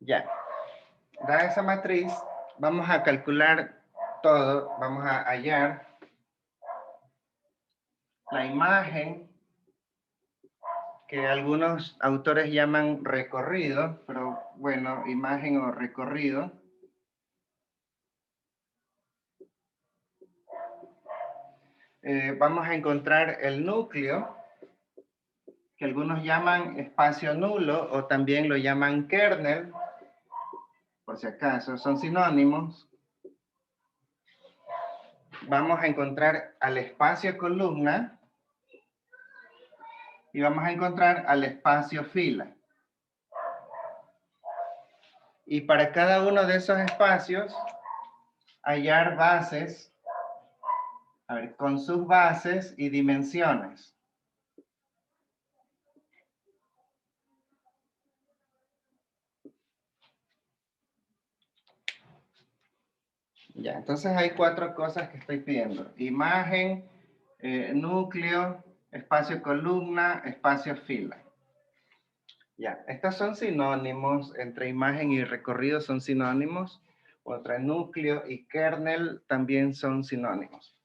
ya. Da esa matriz, vamos a calcular todo, vamos a hallar la imagen que algunos autores llaman recorrido, pero bueno, imagen o recorrido. Vamos a encontrar el núcleo, que algunos llaman espacio nulo o también lo llaman kernel, por si acaso, son sinónimos. Vamos a encontrar al espacio columna y vamos a encontrar al espacio fila. Y para cada uno de esos espacios, hallar bases, a ver, con sus bases y dimensiones. Ya, entonces hay 4 cosas que estoy pidiendo. Imagen, núcleo, espacio columna, espacio fila. Ya, estos son sinónimos, entre imagen y recorrido son sinónimos, otra núcleo y kernel también son sinónimos.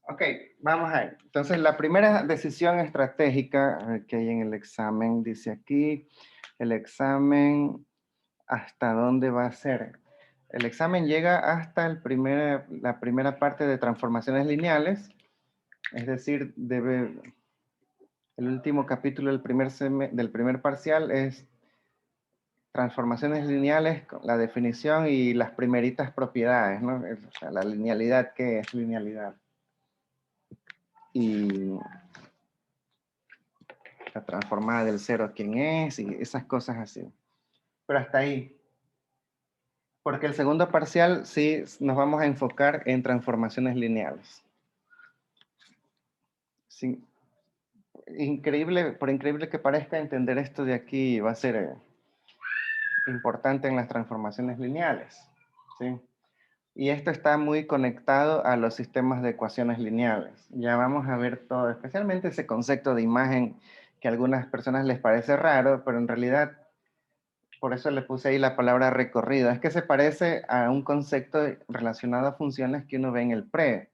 Ok, vamos a ver. Entonces, la primera decisión estratégica que hay en el examen, dice aquí, el examen, ¿hasta dónde va a ser? El examen llega hasta la primera parte de transformaciones lineales, es decir, El último capítulo del primer parcial es transformaciones lineales, la definición y las primeritas propiedades, ¿no? O sea, la linealidad, ¿qué es linealidad? Y la transformada del cero, ¿quién es? Y esas cosas así. Pero hasta ahí. Porque el segundo parcial sí nos vamos a enfocar en transformaciones lineales. Sí. Increíble, por increíble que parezca, entender esto de aquí va a ser importante en las transformaciones lineales. ¿Sí? Y esto está muy conectado a los sistemas de ecuaciones lineales. Ya vamos a ver todo, especialmente ese concepto de imagen que a algunas personas les parece raro, pero en realidad, por eso le puse ahí la palabra recorrido. Es que se parece a un concepto relacionado a funciones que uno ve en el pre.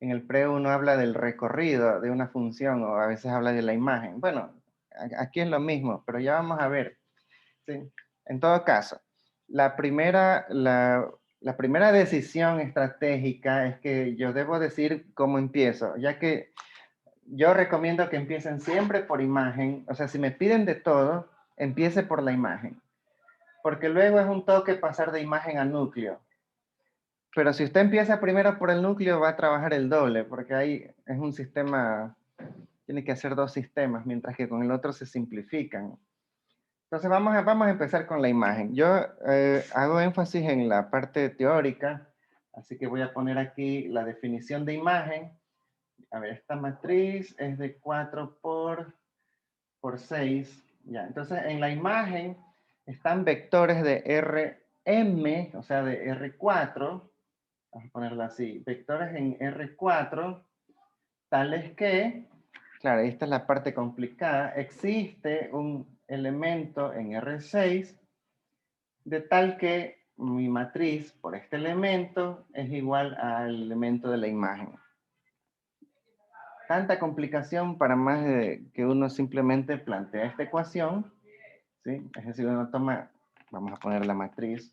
En el pre uno habla del recorrido de una función o a veces habla de la imagen. Bueno, aquí es lo mismo, pero ya vamos a ver. ¿Sí? En todo caso, la primera decisión estratégica es que yo debo decir cómo empiezo, ya que yo recomiendo que empiecen siempre por imagen. O sea, si me piden de todo, empiece por la imagen, porque luego es un toque pasar de imagen a núcleo. Pero si usted empieza primero por el núcleo, va a trabajar el doble, porque ahí es un sistema, tiene que hacer dos sistemas, mientras que con el otro se simplifican. Entonces vamos a empezar con la imagen. Yo hago énfasis en la parte teórica, así que voy a poner aquí la definición de imagen. A ver, esta matriz es de 4 por 6. Ya, entonces en la imagen están vectores de Rm, o sea, de R4. Vamos a ponerla así, vectores en R4, tales que, claro, esta es la parte complicada, existe un elemento en R6 de tal que mi matriz por este elemento es igual al elemento de la imagen. Tanta complicación para más de que uno simplemente plantea esta ecuación, ¿sí? Es decir, uno toma, vamos a poner la matriz,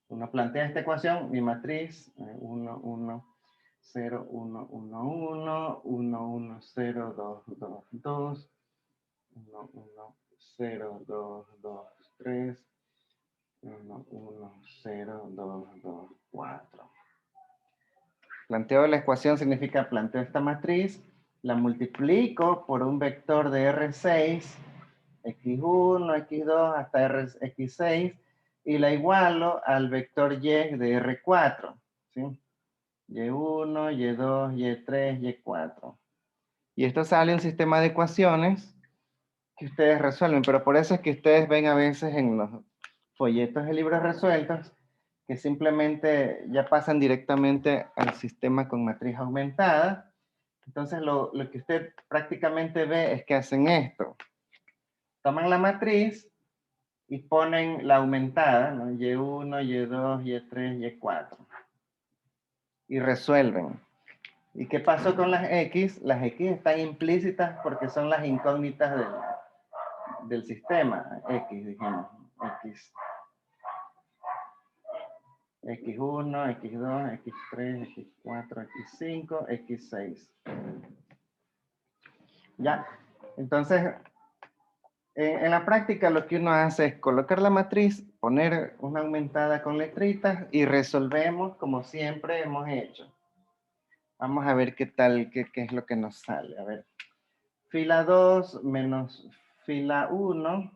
uno plantea esta ecuación, mi matriz, 1, 1, 0, 1, 1, 1, 1, 1, 0, 2, 2, 2, 1, 1, 0, 2, 2, 3, 1, 1, 0, 2, 2, 4. Planteo la ecuación significa planteo esta matriz, la multiplico por un vector de R6, X1, X2 hasta X6, y la igualo al vector Y de R4, ¿sí? Y1, Y2, Y3, Y4. Y esto sale un sistema de ecuaciones que ustedes resuelven, pero por eso es que ustedes ven a veces en los folletos de libros resueltos que simplemente ya pasan directamente al sistema con matriz aumentada. Entonces lo que usted prácticamente ve es que hacen esto. Toman la matriz y ponen la aumentada, ¿no? Y1, Y2, Y3, Y4. Y resuelven. ¿Y qué pasó con las X? Las X están implícitas porque son las incógnitas del sistema. X, dijimos. X. X1, X2, X3, X4, X5, X6. Ya. Entonces, en la práctica lo que uno hace es colocar la matriz, poner una aumentada con letritas y resolvemos como siempre hemos hecho. Vamos a ver qué tal, qué es lo que nos sale. A ver. Fila 2 menos fila 1.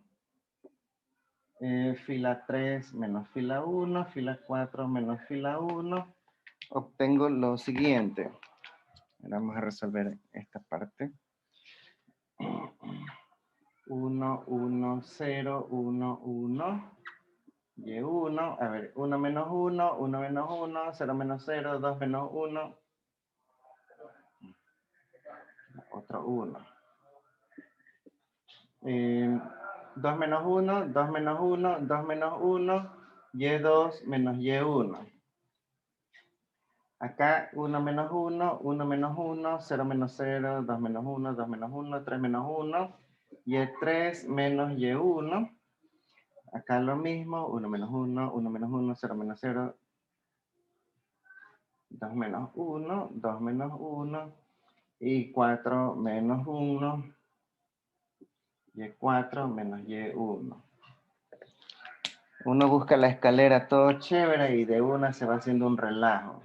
Fila 3 menos fila 1. Fila 4 menos fila 1. Obtengo lo siguiente. Vamos a resolver esta parte. 1, 1, 0, 1, 1. Y1, a ver, 1 menos 1, 1 menos 1, 0 menos 0, 2 menos 1. Otro 1. 2 menos 1, 2 menos 1, 2 menos 1, Y2 menos Y1. Acá 1 menos 1, 1 menos 1, 0 menos 0, 2 menos 1, 2 menos 1, 3 menos 1, Y3 menos Y1. Acá lo mismo, 1 menos 1, 1 menos 1, 0 menos 0, 2 menos 1, 2 menos 1 y 4 menos 1. Y4 menos Y1. Uno busca la escalera todo chévere y de una se va haciendo un relajo.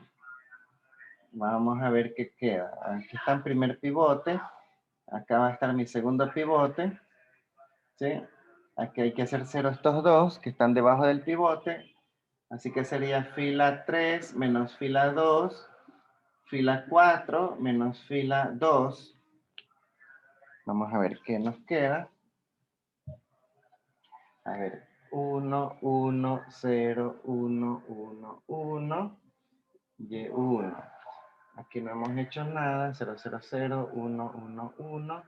Vamos a ver qué queda. Aquí está el primer pivote. Acá va a estar mi segundo pivote. ¿Sí? Aquí hay que hacer cero estos dos que están debajo del pivote. Así que sería fila 3 menos fila 2. Fila 4 menos fila 2. Vamos a ver qué nos queda. A ver, 1, 1, 0, 1, 1, 1, Y1. Aquí no hemos hecho nada, 0, 0, 0, 1, 1, 1,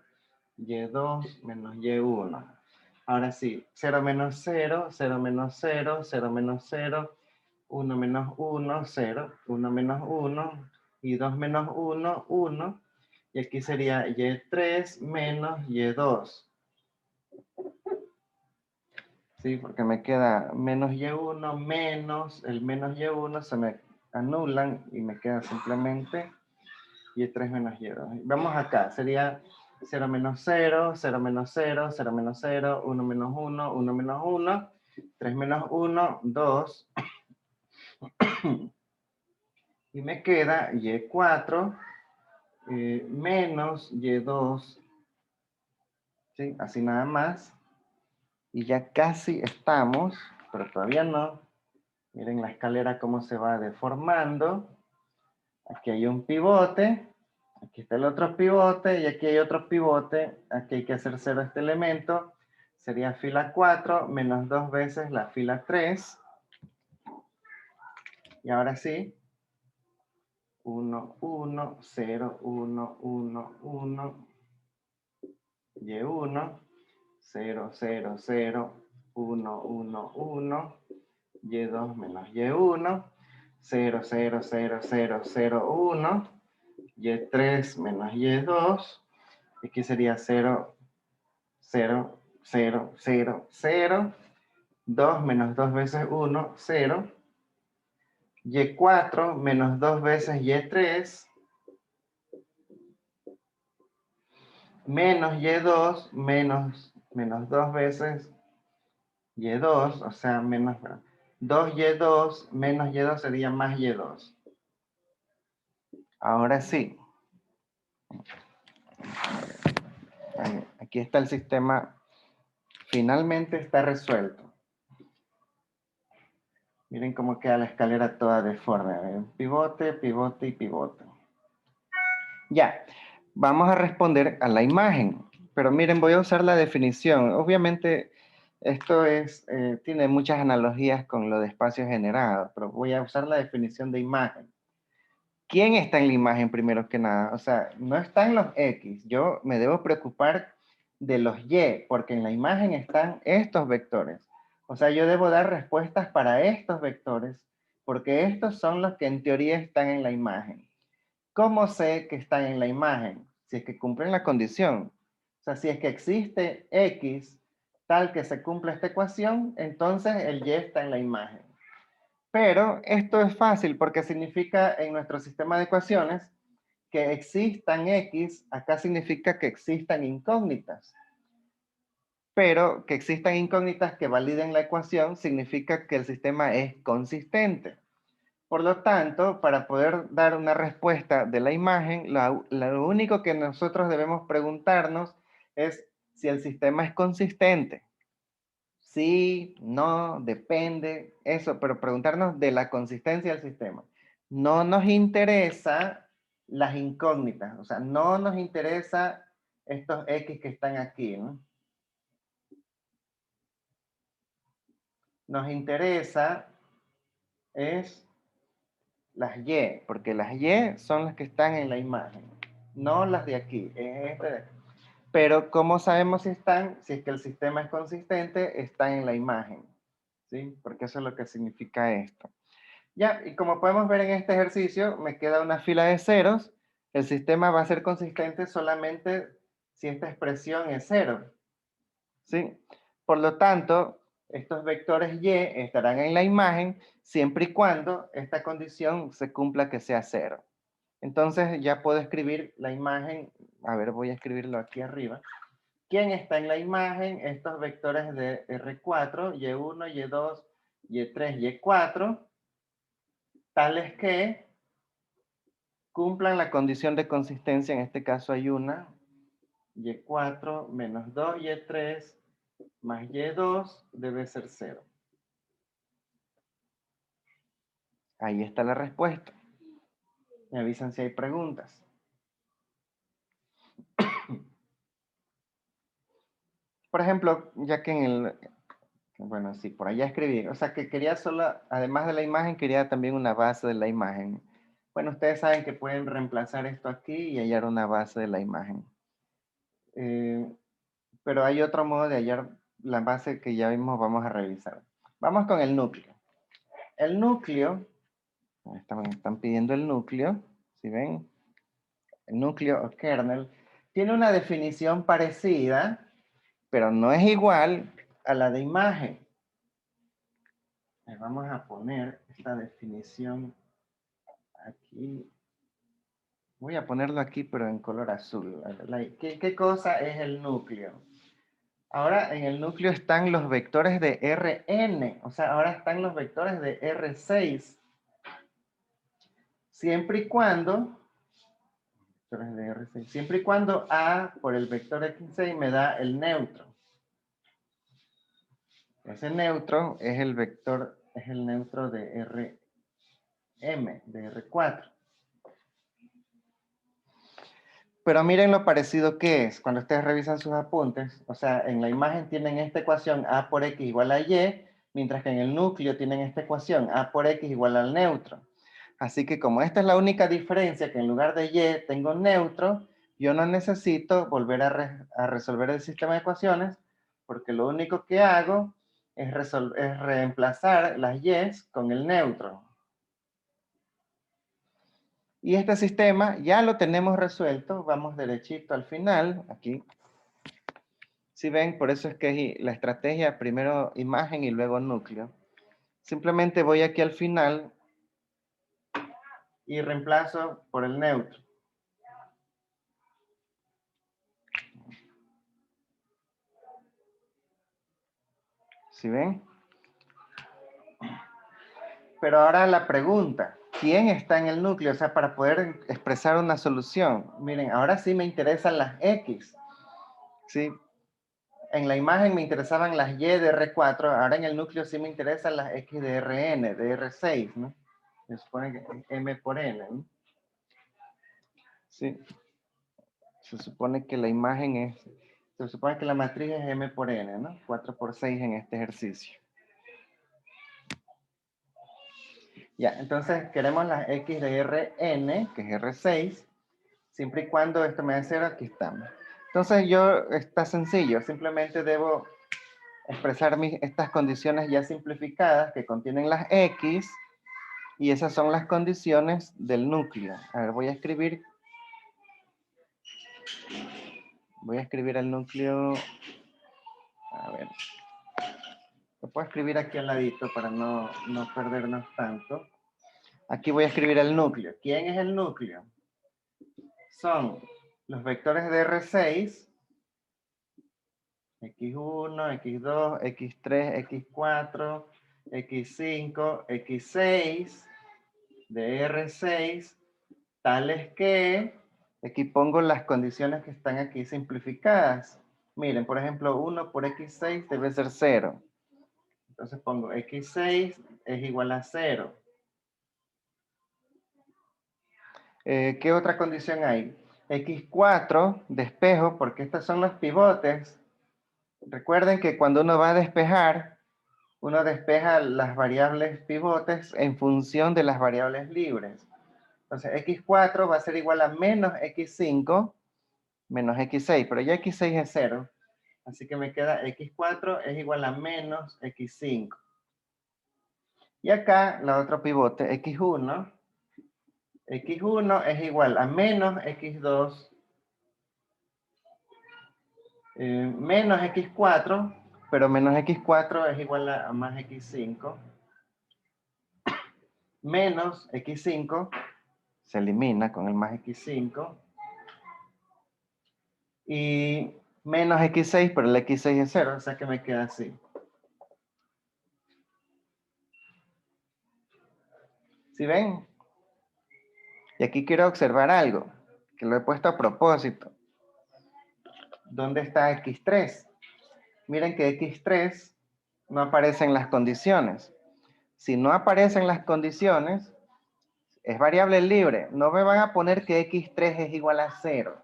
Y2 menos Y1. Ahora sí, 0 menos 0, 0 menos 0, 0 menos 0, 1 menos 1, 0, 1 menos 1, y 2 menos 1, 1. Y aquí sería Y3 menos Y2. Sí, porque me queda menos Y1 menos el menos Y1 se me anulan y me queda simplemente Y3 menos Y2. Vamos acá, sería 0 menos 0, 0 menos 0, 0 menos 0, 1 menos 1, 1 menos 1, 3 menos 1, 2. Y me queda Y4 menos Y2. ¿Sí? Así nada más. Y ya casi estamos, pero todavía no. Miren la escalera cómo se va deformando. Aquí hay un pivote. Aquí está el otro pivote y aquí hay otro pivote. Aquí hay que hacer cero este elemento. Sería fila 4 menos 2 veces la fila 3. Y ahora sí. 1, 1, 0, 1, 1, 1. Y1. 0, 0, 0, 1, 1, 1. Y2 menos Y1. 0, 0, 0, 0, 0, 1. Y3 menos Y2. Aquí sería 0, 0, 0, 0, 0. 2 menos 2 veces 1, 0. Y4 menos 2 veces Y3. Menos Y2 menos 2 veces Y2. O sea, menos 2Y2 menos Y2 sería más Y2. Ahora sí. Aquí está el sistema. Finalmente está resuelto. Miren cómo queda la escalera toda deforme. Pivote, pivote y pivote. Ya, vamos a responder a la imagen. Pero miren, voy a usar la definición. Obviamente, esto tiene muchas analogías con lo de espacio generado, pero voy a usar la definición de imagen. ¿Quién está en la imagen primero que nada? O sea, no están los X. Yo me debo preocupar de los Y, porque en la imagen están estos vectores. O sea, yo debo dar respuestas para estos vectores, porque estos son los que en teoría están en la imagen. ¿Cómo sé que están en la imagen? Si es que cumplen la condición. O sea, si es que existe X tal que se cumple esta ecuación, entonces el Y está en la imagen. Pero esto es fácil porque significa en nuestro sistema de ecuaciones que existan X, acá significa que existan incógnitas. Pero que existan incógnitas que validen la ecuación significa que el sistema es consistente. Por lo tanto, para poder dar una respuesta de la imagen, lo único que nosotros debemos preguntarnos es si el sistema es consistente. Sí, no, depende, eso, pero preguntarnos de la consistencia del sistema. No nos interesa las incógnitas, o sea, no nos interesa estos X que están aquí, ¿no? Nos interesa es las Y, porque las Y son las que están en la imagen, no las de aquí. Pero ¿cómo sabemos si están? Si es que el sistema es consistente, está en la imagen, ¿sí? Porque eso es lo que significa esto. Ya, y como podemos ver en este ejercicio, me queda una fila de ceros. El sistema va a ser consistente solamente si esta expresión es cero, ¿sí? Por lo tanto, estos vectores Y estarán en la imagen siempre y cuando esta condición se cumpla que sea cero. Entonces ya puedo escribir la imagen. A ver, voy a escribirlo aquí arriba. ¿Quién está en la imagen? Estos vectores de R4, Y1, Y2, Y3, Y4, tales que cumplan la condición de consistencia. En este caso hay una, Y4 menos 2, Y3 más Y2 debe ser 0. Ahí está la respuesta. Me avisan si hay preguntas. Por ejemplo, ya que en el... Bueno, sí, por allá escribí. O sea, que quería solo, además de la imagen, quería también una base de la imagen. Bueno, ustedes saben que pueden reemplazar esto aquí y hallar una base de la imagen. Pero hay otro modo de hallar la base que ya mismo vamos a revisar. Vamos con el núcleo. El núcleo, me están pidiendo el núcleo, ¿sí ven? El núcleo o kernel tiene una definición parecida, pero no es igual a la de imagen. Vamos a poner esta definición aquí. Voy a ponerlo aquí, pero en color azul. ¿Qué cosa es el núcleo? Ahora en el núcleo están los vectores de Rn, o sea, ahora están los vectores de R6. Siempre y cuando, vectores de R6, siempre y cuando A por el vector X6 me da el neutro. Ese neutro es el vector, es el neutro de Rm, de R4. Pero miren lo parecido que es cuando ustedes revisan sus apuntes. O sea, en la imagen tienen esta ecuación A por X igual a Y, mientras que en el núcleo tienen esta ecuación A por X igual al neutro. Así que como esta es la única diferencia, que en lugar de Y tengo neutro, yo no necesito volver a resolver el sistema de ecuaciones, porque lo único que hago es reemplazar las Y's con el neutro. Y este sistema ya lo tenemos resuelto. Vamos derechito al final, aquí. Si ven, por eso es que la estrategia primero imagen y luego núcleo. Simplemente voy aquí al final y reemplazo por el neutro. ¿Sí ven? Pero ahora la pregunta, ¿quién está en el núcleo? O sea, para poder expresar una solución. Miren, ahora sí me interesan las X. ¿Sí? En la imagen me interesaban las Y de R4, ahora en el núcleo sí me interesan las X de Rn, de R6, ¿no? Se supone que es M por N, ¿no? Sí. Se supone que la imagen es, se supone que la matriz es M por N, ¿no? 4 por 6 en este ejercicio. Ya, entonces queremos las X de Rn, que es R6, siempre y cuando esto me dé 0, aquí estamos. Entonces está sencillo, simplemente debo expresar estas condiciones ya simplificadas que contienen las X, y esas son las condiciones del núcleo. A ver, voy a escribir el núcleo, a ver, lo puedo escribir aquí al ladito para no perdernos tanto. Aquí voy a escribir el núcleo. ¿Quién es el núcleo? Son los vectores de R6, X1, X2, X3, X4, X5, X6 de R6, tales que, aquí pongo las condiciones que están aquí simplificadas. Miren, por ejemplo, 1 por X6 debe ser 0. Entonces pongo X6 es igual a 0. ¿Qué otra condición hay? X4, despejo, porque estos son los pivotes. Recuerden que cuando uno va a despejar, uno despeja las variables pivotes en función de las variables libres. Entonces, X4 va a ser igual a menos X5 menos X6, pero ya X6 es 0. Así que me queda X4 es igual a menos X5. Y acá, la otra pivote, X1. X1 es igual a menos X2 menos X4, pero menos X4 es igual a más X5. Menos X5 se elimina con el más X5. Y menos x6, pero el x6 es 0, o sea que me queda así. ¿Sí ven? Y aquí quiero observar algo, que lo he puesto a propósito. ¿Dónde está x3? Miren que x3 no aparece en las condiciones. Si no aparecen las condiciones, es variable libre. No me van a poner que x3 es igual a 0.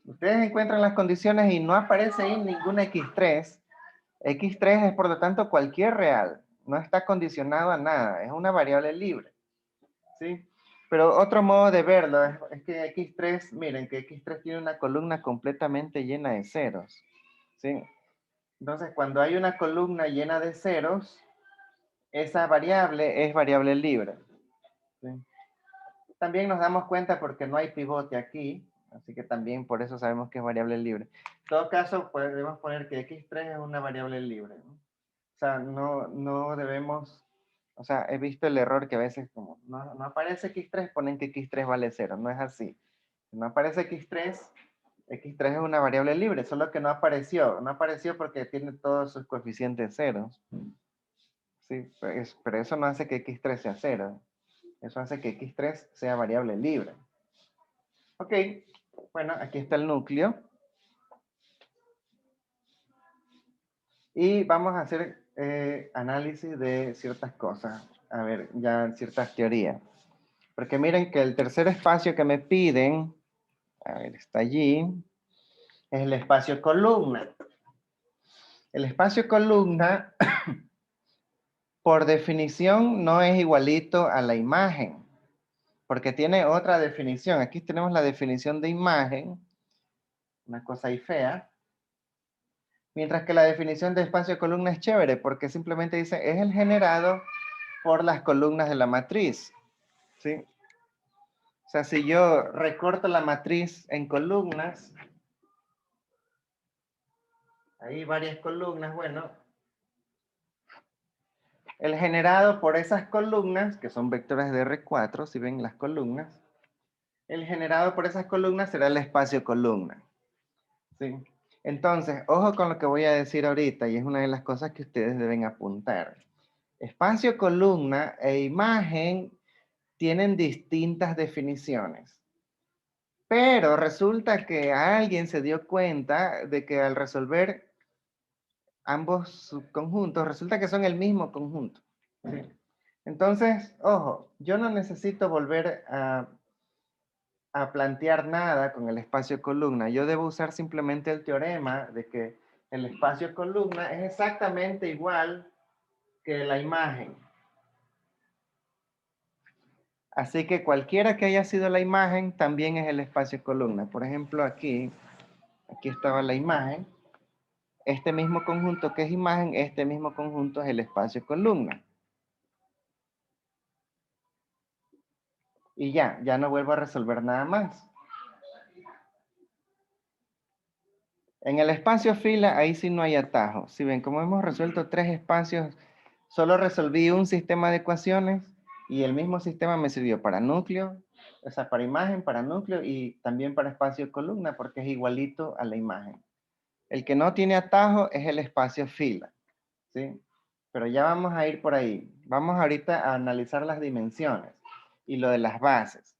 Ustedes encuentran las condiciones y no aparece ahí ninguna x3. x3 es, por lo tanto, cualquier real. No está condicionado a nada. Es una variable libre. ¿Sí? Pero otro modo de verlo es que x3, miren que x3 tiene una columna completamente llena de ceros. ¿Sí? Entonces, cuando hay una columna llena de ceros, esa variable es variable libre. ¿Sí? También nos damos cuenta porque no hay pivote aquí, así que también por eso sabemos que es variable libre. En todo caso, podemos poner que x3 es una variable libre, ¿no? O sea, no debemos, o sea, he visto el error que a veces como no aparece x3, ponen que x3 vale 0, no es así. Si no aparece x3 es una variable libre, solo que no apareció porque tiene todos sus coeficientes ceros. Sí, pero eso no hace que x3 sea 0. Eso hace que x3 sea variable libre. Ok, bueno, aquí está el núcleo. Y vamos a hacer análisis de ciertas cosas. A ver, ya ciertas teorías. Porque miren que el tercer espacio que me piden, a ver, está allí, es el espacio columna. El espacio columna, por definición, no es igualito a la imagen, porque tiene otra definición. Aquí tenemos la definición de imagen, una cosa ahí fea. Mientras que la definición de espacio columna es chévere, porque simplemente dice, es el generado por las columnas de la matriz. ¿Sí? O sea, si yo recorto la matriz en columnas, hay varias columnas, bueno, el generado por esas columnas, que son vectores de R4, si ven las columnas, el generado por esas columnas será el espacio columna. ¿Sí? Entonces, ojo con lo que voy a decir ahorita, y es una de las cosas que ustedes deben apuntar. Espacio columna e imagen tienen distintas definiciones. Pero resulta que alguien se dio cuenta de que al resolver ambos subconjuntos, resulta que son el mismo conjunto. ¿Sí? Entonces, ojo, yo no necesito volver a plantear nada con el espacio columna. Yo debo usar simplemente el teorema de que el espacio columna es exactamente igual que la imagen. Así que cualquiera que haya sido la imagen también es el espacio columna. Por ejemplo, aquí estaba la imagen. Este mismo conjunto que es imagen, este mismo conjunto es el espacio columna. Y ya no vuelvo a resolver nada más. En el espacio fila, ahí sí no hay atajo. Si ven, como hemos resuelto 3 espacios, solo resolví un sistema de ecuaciones y el mismo sistema me sirvió para núcleo, o sea, para imagen, para núcleo y también para espacio columna porque es igualito a la imagen. El que no tiene atajo es el espacio fila, ¿sí? Pero ya vamos a ir por ahí. Vamos ahorita a analizar las dimensiones y lo de las bases,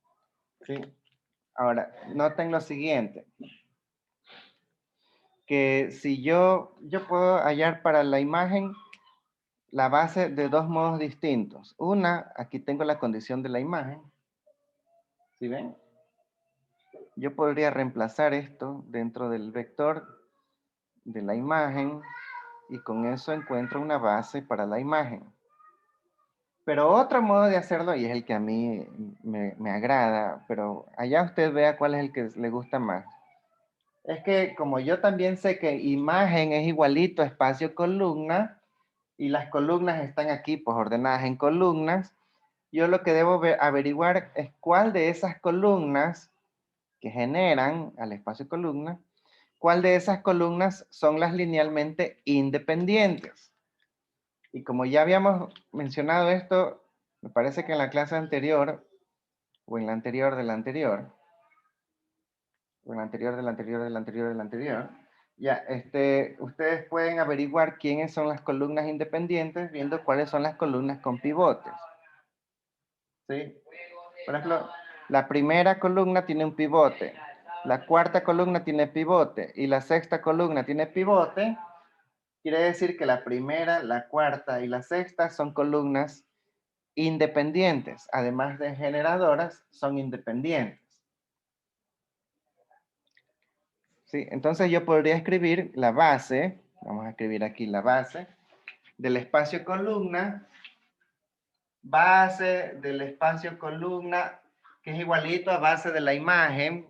¿sí? Ahora, noten lo siguiente. Que si yo puedo hallar para la imagen la base de dos modos distintos. Una, aquí tengo la condición de la imagen. ¿Sí ven? Yo podría reemplazar esto dentro del vector de la imagen y con eso encuentro una base para la imagen. Pero otro modo de hacerlo, y es el que a mí me agrada, pero allá usted vea cuál es el que le gusta más. Es que como yo también sé que imagen es igualito a espacio columna, y las columnas están aquí pues ordenadas en columnas, yo lo que debo averiguar es cuál de esas columnas que generan al espacio columna, cuál de esas columnas son las linealmente independientes. Y como ya habíamos mencionado esto, me parece que en la clase anterior, o en la anterior de la anterior, o en la anterior de la anterior de la anterior de la anterior, Ya, ustedes pueden averiguar quiénes son las columnas independientes viendo cuáles son las columnas con pivotes. ¿Sí? Por ejemplo, la primera columna tiene un pivote, la cuarta columna tiene pivote y la sexta columna tiene pivote. Quiere decir que la primera, la cuarta y la sexta son columnas independientes. Además de generadoras, son independientes. ¿Sí? Entonces yo podría escribir la base, vamos a escribir aquí la base, del espacio columna, base del espacio columna, que es igualito a base de la imagen,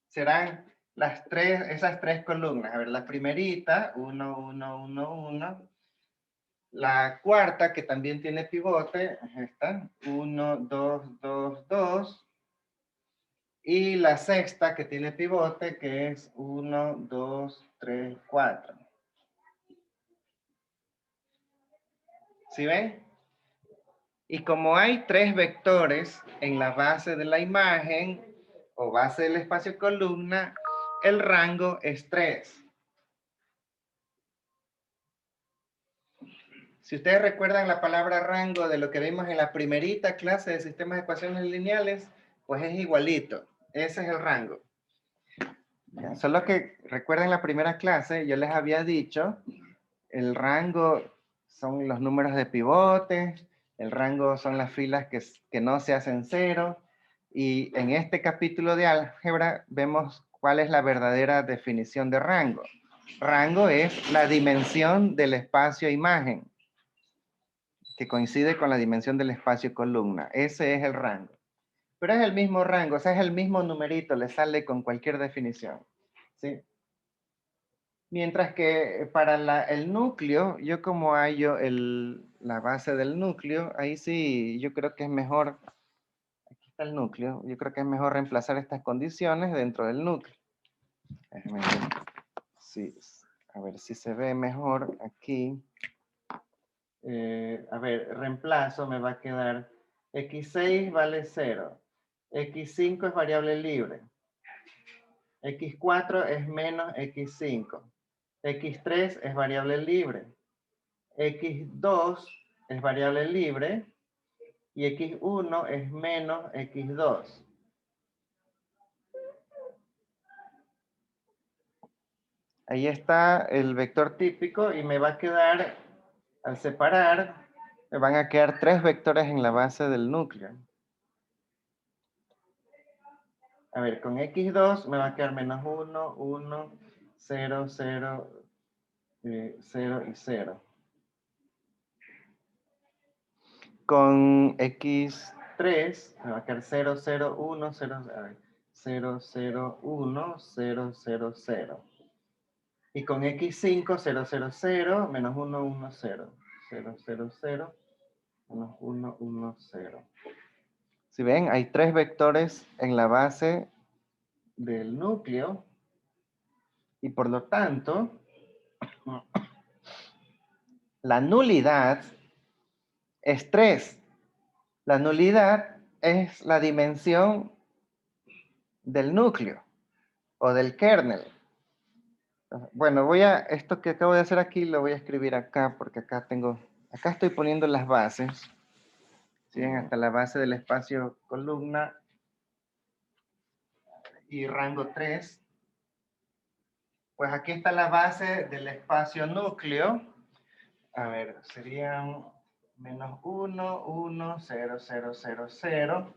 serán esas tres columnas. A ver, la primerita, 1, 1, 1, 1. La cuarta, que también tiene pivote, esta, 1, 2, 2, 2. Y la sexta, que tiene pivote, que es 1, 2, 3, 4. ¿Sí ven? Y como hay tres vectores en la base de la imagen o base del espacio columna, el rango es 3. Si ustedes recuerdan la palabra rango de lo que vimos en la primerita clase de sistemas de ecuaciones lineales, pues es igualito. Ese es el rango. Solo que recuerden la primera clase, yo les había dicho, el rango son los números de pivote, el rango son las filas que no se hacen cero, y en este capítulo de álgebra vemos cuál es la verdadera definición de rango. Rango es la dimensión del espacio imagen, que coincide con la dimensión del espacio columna. Ese es el rango. Pero es el mismo rango, o sea, es el mismo numerito, le sale con cualquier definición. ¿Sí? Mientras que para el núcleo, yo como hallo la base del núcleo, ahí sí, yo creo que es mejor, aquí está el núcleo, yo creo que es mejor reemplazar estas condiciones dentro del núcleo. Déjame ver, sí, a ver si se ve mejor aquí. A ver, reemplazo, me va a quedar x6 vale 0, x5 es variable libre, x4 es menos x5, x3 es variable libre, x2 es variable libre y x1 es menos x2. Ahí está el vector típico y me va a quedar, al separar, me van a quedar tres vectores en la base del núcleo. A ver, con x2 me va a quedar menos 1, 1, 0, 0, 0 y 0. Con x3 me va a quedar 0, 0, 1, 0, a ver, 0, 0, 1, 0, 0, 0. Y con x5, 0, 0, 0, menos 1, 1, 0. 0, 0, 0, menos 1, 1, 0. Si ven, hay tres vectores en la base del núcleo. Y por lo tanto, la nulidad es 3. La nulidad es la dimensión del núcleo o del kernel. Bueno, esto que acabo de hacer aquí lo voy a escribir acá porque acá estoy poniendo las bases. ¿Sí? Hasta la base del espacio columna y rango 3. Pues aquí está la base del espacio núcleo. A ver, serían menos 1, 1, 0, 0, 0, 0,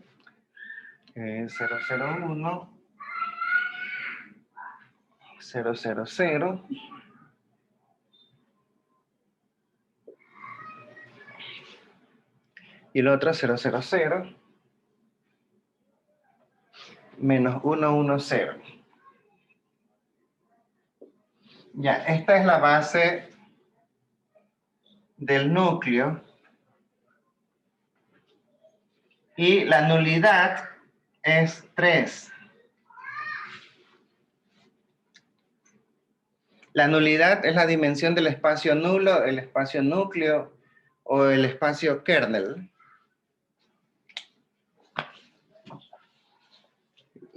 0, 0, 1, 0, 0, 0. Y el otro 0, 0, 0. Menos 1, 1, 0. Ya, esta es la base del núcleo. Y la nulidad es 3. La nulidad es la dimensión del espacio nulo, el espacio núcleo o el espacio kernel.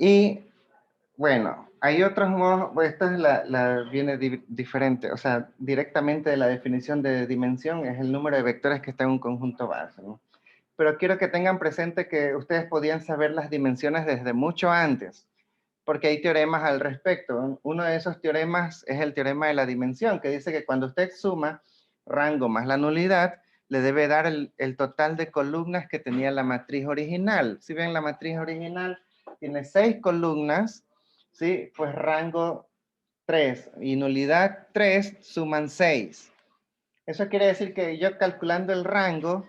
Y bueno, Hay otros modos, pues esta es viene diferente, o sea, directamente de la definición de dimensión es el número de vectores que está en un conjunto base, ¿no? Pero quiero que tengan presente que ustedes podían saber las dimensiones desde mucho antes, porque hay teoremas al respecto. Uno de esos teoremas es el teorema de la dimensión, que dice que cuando usted suma rango más la nulidad, le debe dar el total de columnas que tenía la matriz original. Si ven, la matriz original tiene 6 columnas, ¿sí? Pues rango 3 y nulidad 3 suman 6. Eso quiere decir que yo calculando el rango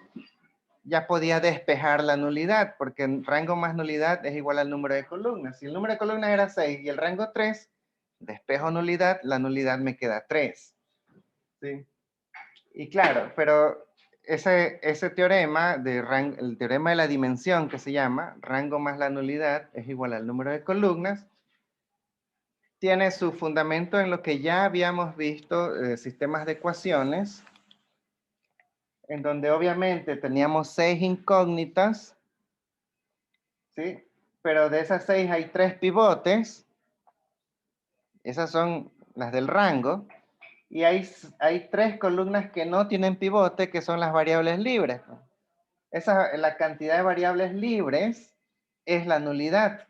ya podía despejar la nulidad, porque el rango más nulidad es igual al número de columnas. Si el número de columnas era 6 y el rango 3, despejo nulidad, la nulidad me queda 3. ¿Sí? Y claro, pero ese teorema, el teorema de la dimensión que se llama, rango más la nulidad es igual al número de columnas, tiene su fundamento en lo que ya habíamos visto, sistemas de ecuaciones, en donde obviamente teníamos 6 incógnitas, ¿sí? Pero de esas 6 hay 3 pivotes, esas son las del rango, y hay 3 columnas que no tienen pivote, que son las variables libres. La cantidad de variables libres es la nulidad,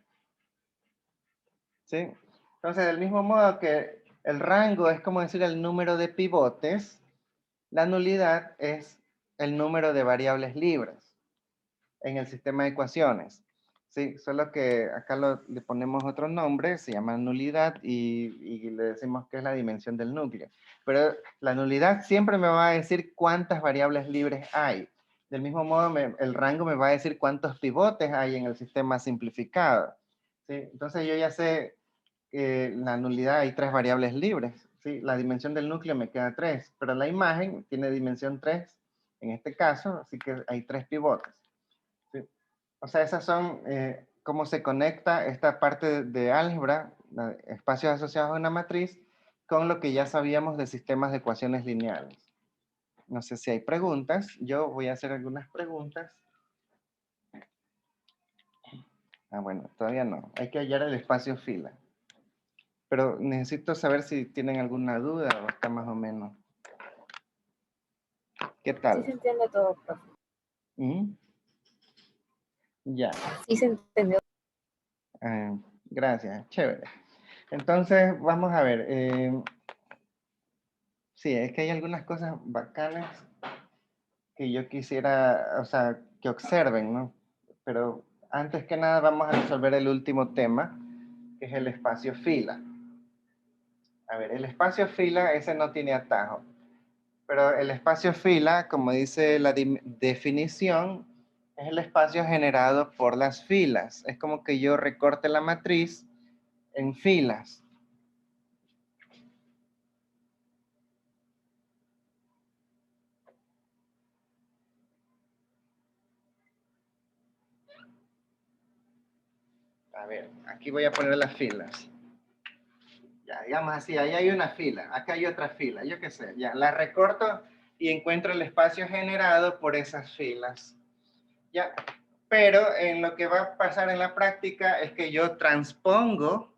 ¿sí? Entonces, del mismo modo que el rango es como decir el número de pivotes, la nulidad es el número de variables libres en el sistema de ecuaciones. Sí, solo que acá le ponemos otro nombre, se llama nulidad y le decimos que es la dimensión del núcleo. Pero la nulidad siempre me va a decir cuántas variables libres hay. Del mismo modo, el rango me va a decir cuántos pivotes hay en el sistema simplificado. ¿Sí? Entonces yo ya sé que la nulidad hay 3 variables libres. ¿Sí? La dimensión del núcleo me queda 3, pero la imagen tiene dimensión 3 en este caso, así que hay 3 pivotes. ¿Sí? O sea, esas son cómo se conecta esta parte de álgebra, espacios asociados a una matriz, con lo que ya sabíamos de sistemas de ecuaciones lineales. No sé si hay preguntas. Yo voy a hacer algunas preguntas. Ah, bueno, todavía no. Hay que hallar el espacio fila. Pero necesito saber si tienen alguna duda o está más o menos. ¿Qué Sí tal? se entiende todo, profe. ¿Mm? Ya. Sí se entendió. Gracias. Chévere. Entonces, vamos a ver. Sí, es que hay algunas cosas bacanas que yo quisiera, o sea, que observen, ¿no? Pero antes que nada vamos a resolver el último tema, que es el espacio fila. A ver, el espacio fila, ese no tiene atajo. Pero el espacio fila, como dice la definición, es el espacio generado por las filas. Es como que yo recorte la matriz en filas. A ver, aquí voy a poner las filas. Ya, digamos así, ahí hay una fila, acá hay otra fila, yo qué sé, ya, la recorto y encuentro el espacio generado por esas filas. Ya, pero en lo que va a pasar en la práctica es que yo transpongo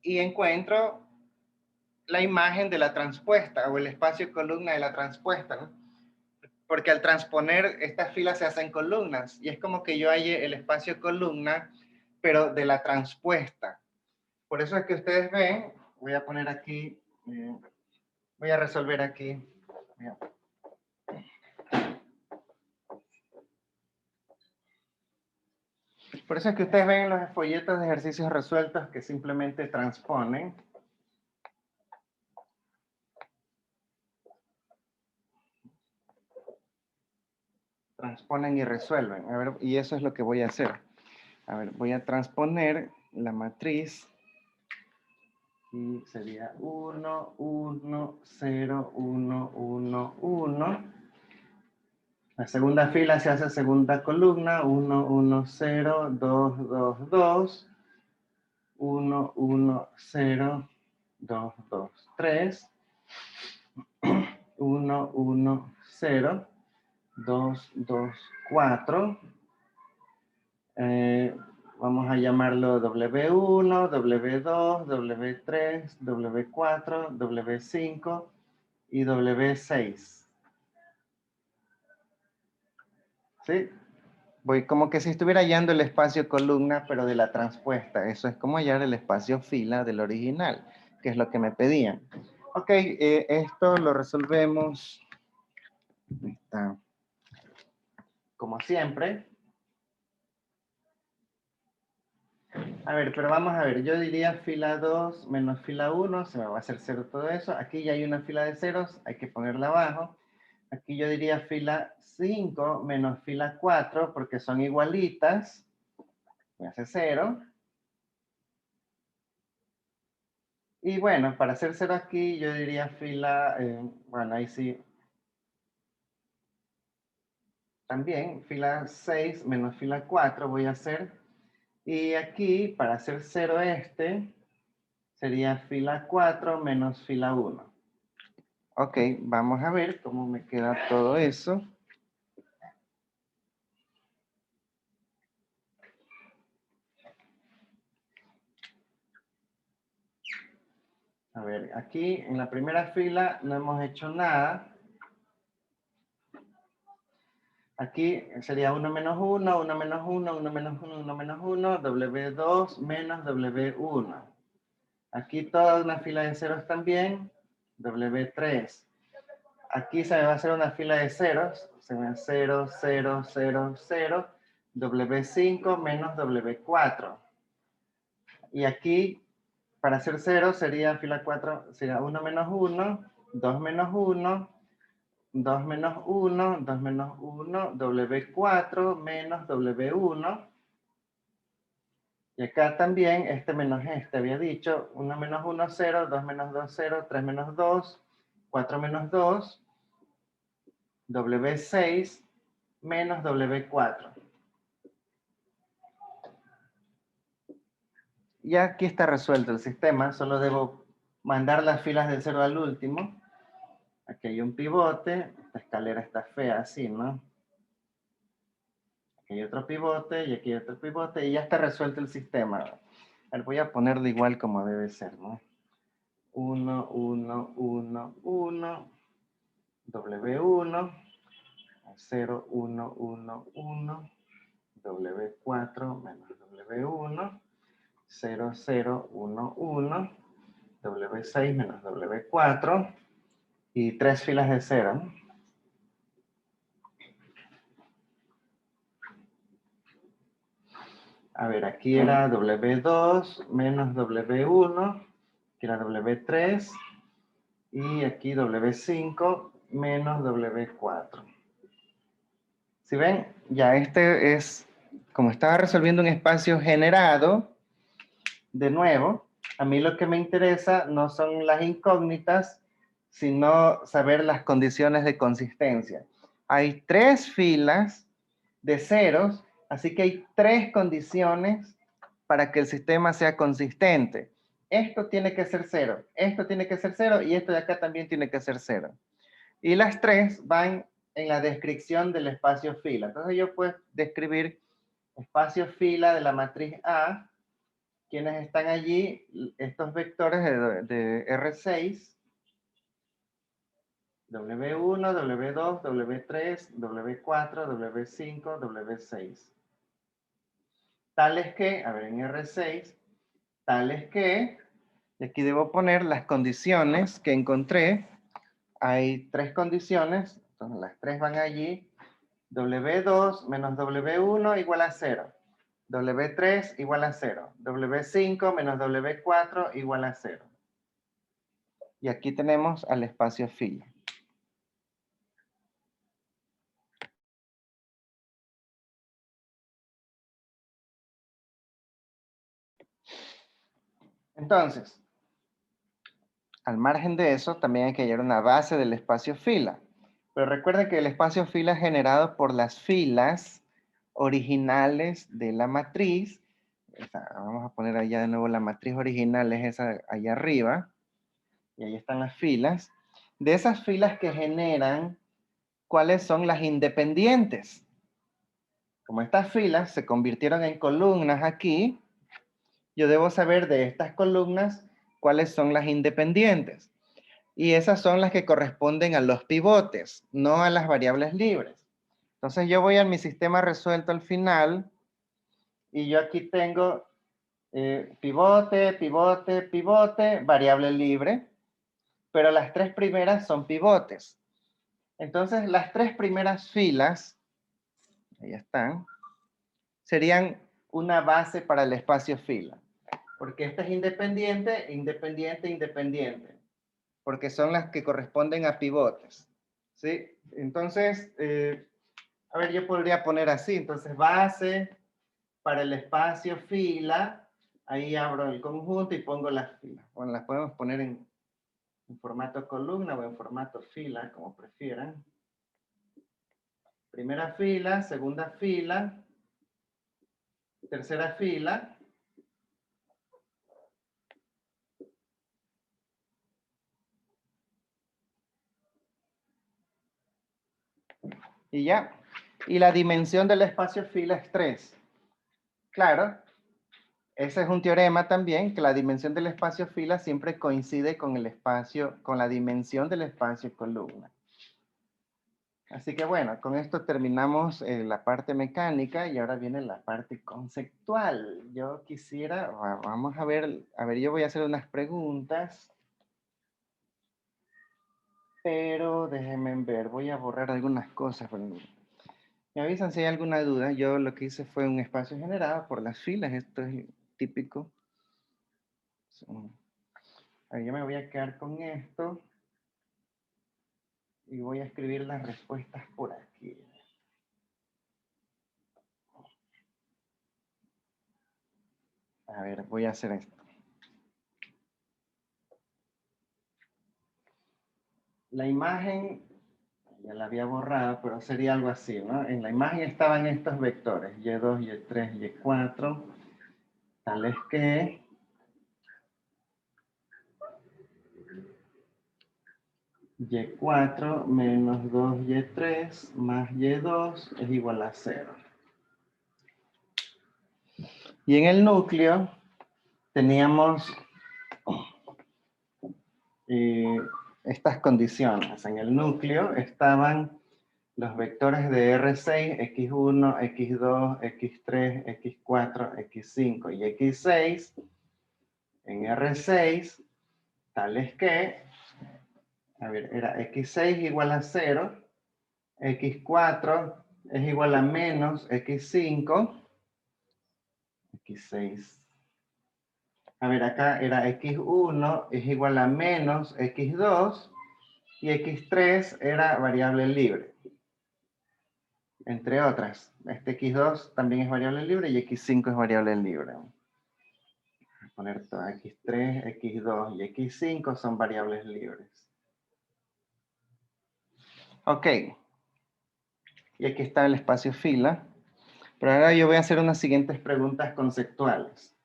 y encuentro la imagen de la transpuesta o el espacio columna de la transpuesta, ¿no? Porque al transponer estas filas se hacen columnas y es como que yo halle el espacio columna, pero de la transpuesta. Por eso es que ustedes ven, voy a poner aquí, voy a resolver aquí. Por eso es que ustedes ven los folletos de ejercicios resueltos que simplemente transponen. Transponen y resuelven. A ver, y eso es lo que voy a hacer. A ver, voy a transponer la matriz. Y sería 1, 1, 0, 1, 1, 1. La segunda fila se hace segunda columna, 1, 1, 0, 2, 2, 2, 1, 1, 0, 2, 2, 3, 1, 1, 0, 2, 2, 4, Vamos a llamarlo W1, W2, W3, W4, W5 y W6. ¿Sí? Voy como que si estuviera hallando el espacio columna, pero de la transpuesta. Eso es como hallar el espacio fila del original, que es lo que me pedían. Ok, esto lo resolvemos. Está. Como siempre. A ver, pero vamos a ver. Yo diría fila 2 menos fila 1. Se me va a hacer 0 todo eso. Aquí ya hay una fila de ceros. Hay que ponerla abajo. Aquí yo diría fila 5 menos fila 4 porque son igualitas. Me hace 0. Y bueno, para hacer 0 aquí yo diría fila, bueno, ahí sí. También fila 6 menos fila 4 voy a hacer. Y aquí, para hacer 0 sería fila 4 menos fila 1. Ok, vamos a ver cómo me queda todo eso. A ver, aquí en la primera fila no hemos hecho nada. Aquí sería 1 menos 1, 1 menos 1, 1 menos 1, 1 menos 1, W2 menos W1. Aquí toda una fila de ceros también, W3. Aquí se me va a hacer una fila de ceros, se me va 0, 0, 0, 0, W5 menos W4. Y aquí, para hacer 0, sería fila 4, sería 1 menos 1, 2 menos 1, 2 menos 1, 2 menos 1, W4 menos W1. Y acá también, este menos este, había dicho, 1 menos 1, 0, 2 menos 2, 0, 3 menos 2, 4 menos 2, W6 menos W4. Y aquí está resuelto el sistema, solo debo mandar las filas del 0 al último. Aquí hay un pivote, esta escalera está fea así, ¿no? Aquí hay otro pivote y aquí hay otro pivote y ya está resuelto el sistema. A ver, voy a ponerlo igual como debe ser, ¿no? 1, 1, 1, 1, W1, 0, 1, 1, 1, W4 menos W1, 0, 0, 1, 1, W6 menos W4 y 3 filas de 0. A ver, aquí era W2 menos W1, que era W3, y aquí W5 menos W4. Si ven, ya este es, como estaba resolviendo un espacio generado, de nuevo, a mí lo que me interesa no son las incógnitas, sino saber las condiciones de consistencia. Hay 3 filas de ceros, así que hay 3 condiciones para que el sistema sea consistente. Esto tiene que ser 0, esto tiene que ser 0 y esto de acá también tiene que ser 0. Y las 3 van en la descripción del espacio fila. Entonces yo puedo describir espacio fila de la matriz A, quienes están allí, estos vectores de R6, W1, W2, W3, W4, W5, W6. Tales que, a ver, en R6, tales que, y aquí debo poner las condiciones que encontré. Hay 3 condiciones, entonces las 3 van allí. W2 menos W1 igual a 0. W3 igual a 0. W5 menos W4 igual a 0. Y aquí tenemos al espacio fila. Entonces, al margen de eso, también hay que hallar una base del espacio fila. Pero recuerden que el espacio fila es generado por las filas originales de la matriz. Vamos a poner allá de nuevo la matriz original, es esa allá arriba. Y ahí están las filas. De esas filas que generan, ¿cuáles son las independientes? como estas filas se convirtieron en columnas aquí, yo debo saber de estas columnas cuáles son las independientes. Y esas son las que corresponden a los pivotes, no a las variables libres. Entonces yo voy a mi sistema resuelto al final y yo aquí tengo pivote, pivote, pivote, variable libre, pero las tres primeras son pivotes. Entonces las tres primeras filas, ahí están, serían una base para el espacio fila. Porque esta es independiente, independiente, independiente. Porque son las que corresponden a pivotes. ¿Sí? Entonces, a ver, yo podría poner así. Entonces, base para el espacio fila. Ahí abro el conjunto y pongo las filas. Bueno, las podemos poner en formato columna o en formato fila, como prefieran. Primera fila, segunda fila, tercera fila. Y ya. Y la dimensión del espacio fila es 3. Claro, ese es un teorema también, que la dimensión del espacio fila siempre coincide con el espacio, con la dimensión del espacio columna. Así que bueno, con esto terminamos la parte mecánica y ahora viene la parte conceptual. Yo quisiera, vamos a ver, yo voy a hacer unas preguntas. Pero déjenme ver, voy a borrar algunas cosas. Me avisan si hay alguna duda. Yo lo que hice fue un espacio generado por las filas. Esto es típico. Ahí yo me voy a quedar con esto. Y voy a escribir las respuestas por aquí. A ver, voy a hacer esto. La imagen, ya la había borrado, pero sería algo así, ¿no? En la imagen estaban estos vectores, Y2, Y3, Y4, tales que Y4 menos 2Y3 más Y2 es igual a 0. Y en el núcleo teníamos estas condiciones. En el núcleo estaban los vectores de R6, X1, X2, X3, X4, X5 y X6 en R6, tales que, a ver, era X6 igual a 0, X4 es igual a menos X5, X6. A ver, acá era X1 es igual a menos X2 y X3 era variable libre. Entre otras, este X2 también es variable libre y X5 es variable libre. Voy a poner todo, X3, X2 y X5 son variables libres. Ok. Y aquí está el espacio fila. Pero ahora yo voy a hacer unas siguientes preguntas conceptuales.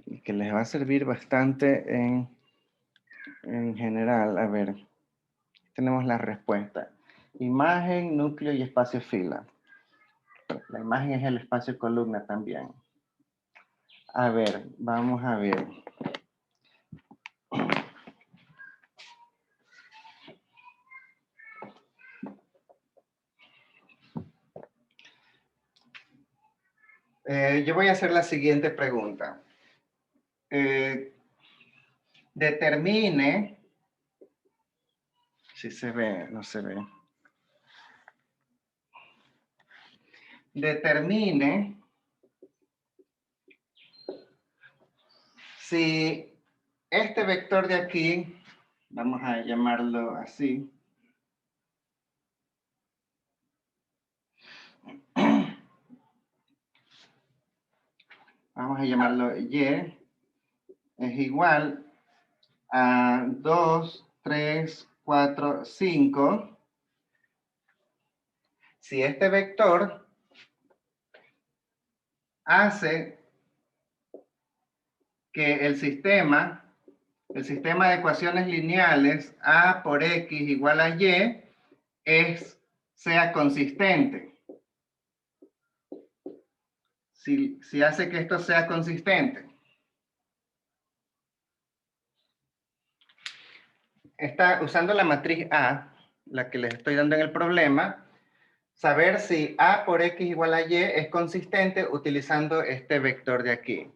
Y que les va a servir bastante en general. A ver, tenemos la respuesta. Imagen, núcleo y espacio fila. La imagen es el espacio columna también. A ver, vamos a ver. Yo voy a hacer la siguiente pregunta. Determine, si se ve, no se ve. Determine si este vector de aquí, vamos a llamarlo así, vamos a llamarlo Y, es igual a 2, 3, 4, 5. Si este vector hace que el sistema el sistema de ecuaciones lineales A por X igual a Y sea consistente. Si hace que esto sea consistente. Está usando la matriz A, la que les estoy dando en el problema, saber si A por X igual a Y es consistente utilizando este vector de aquí.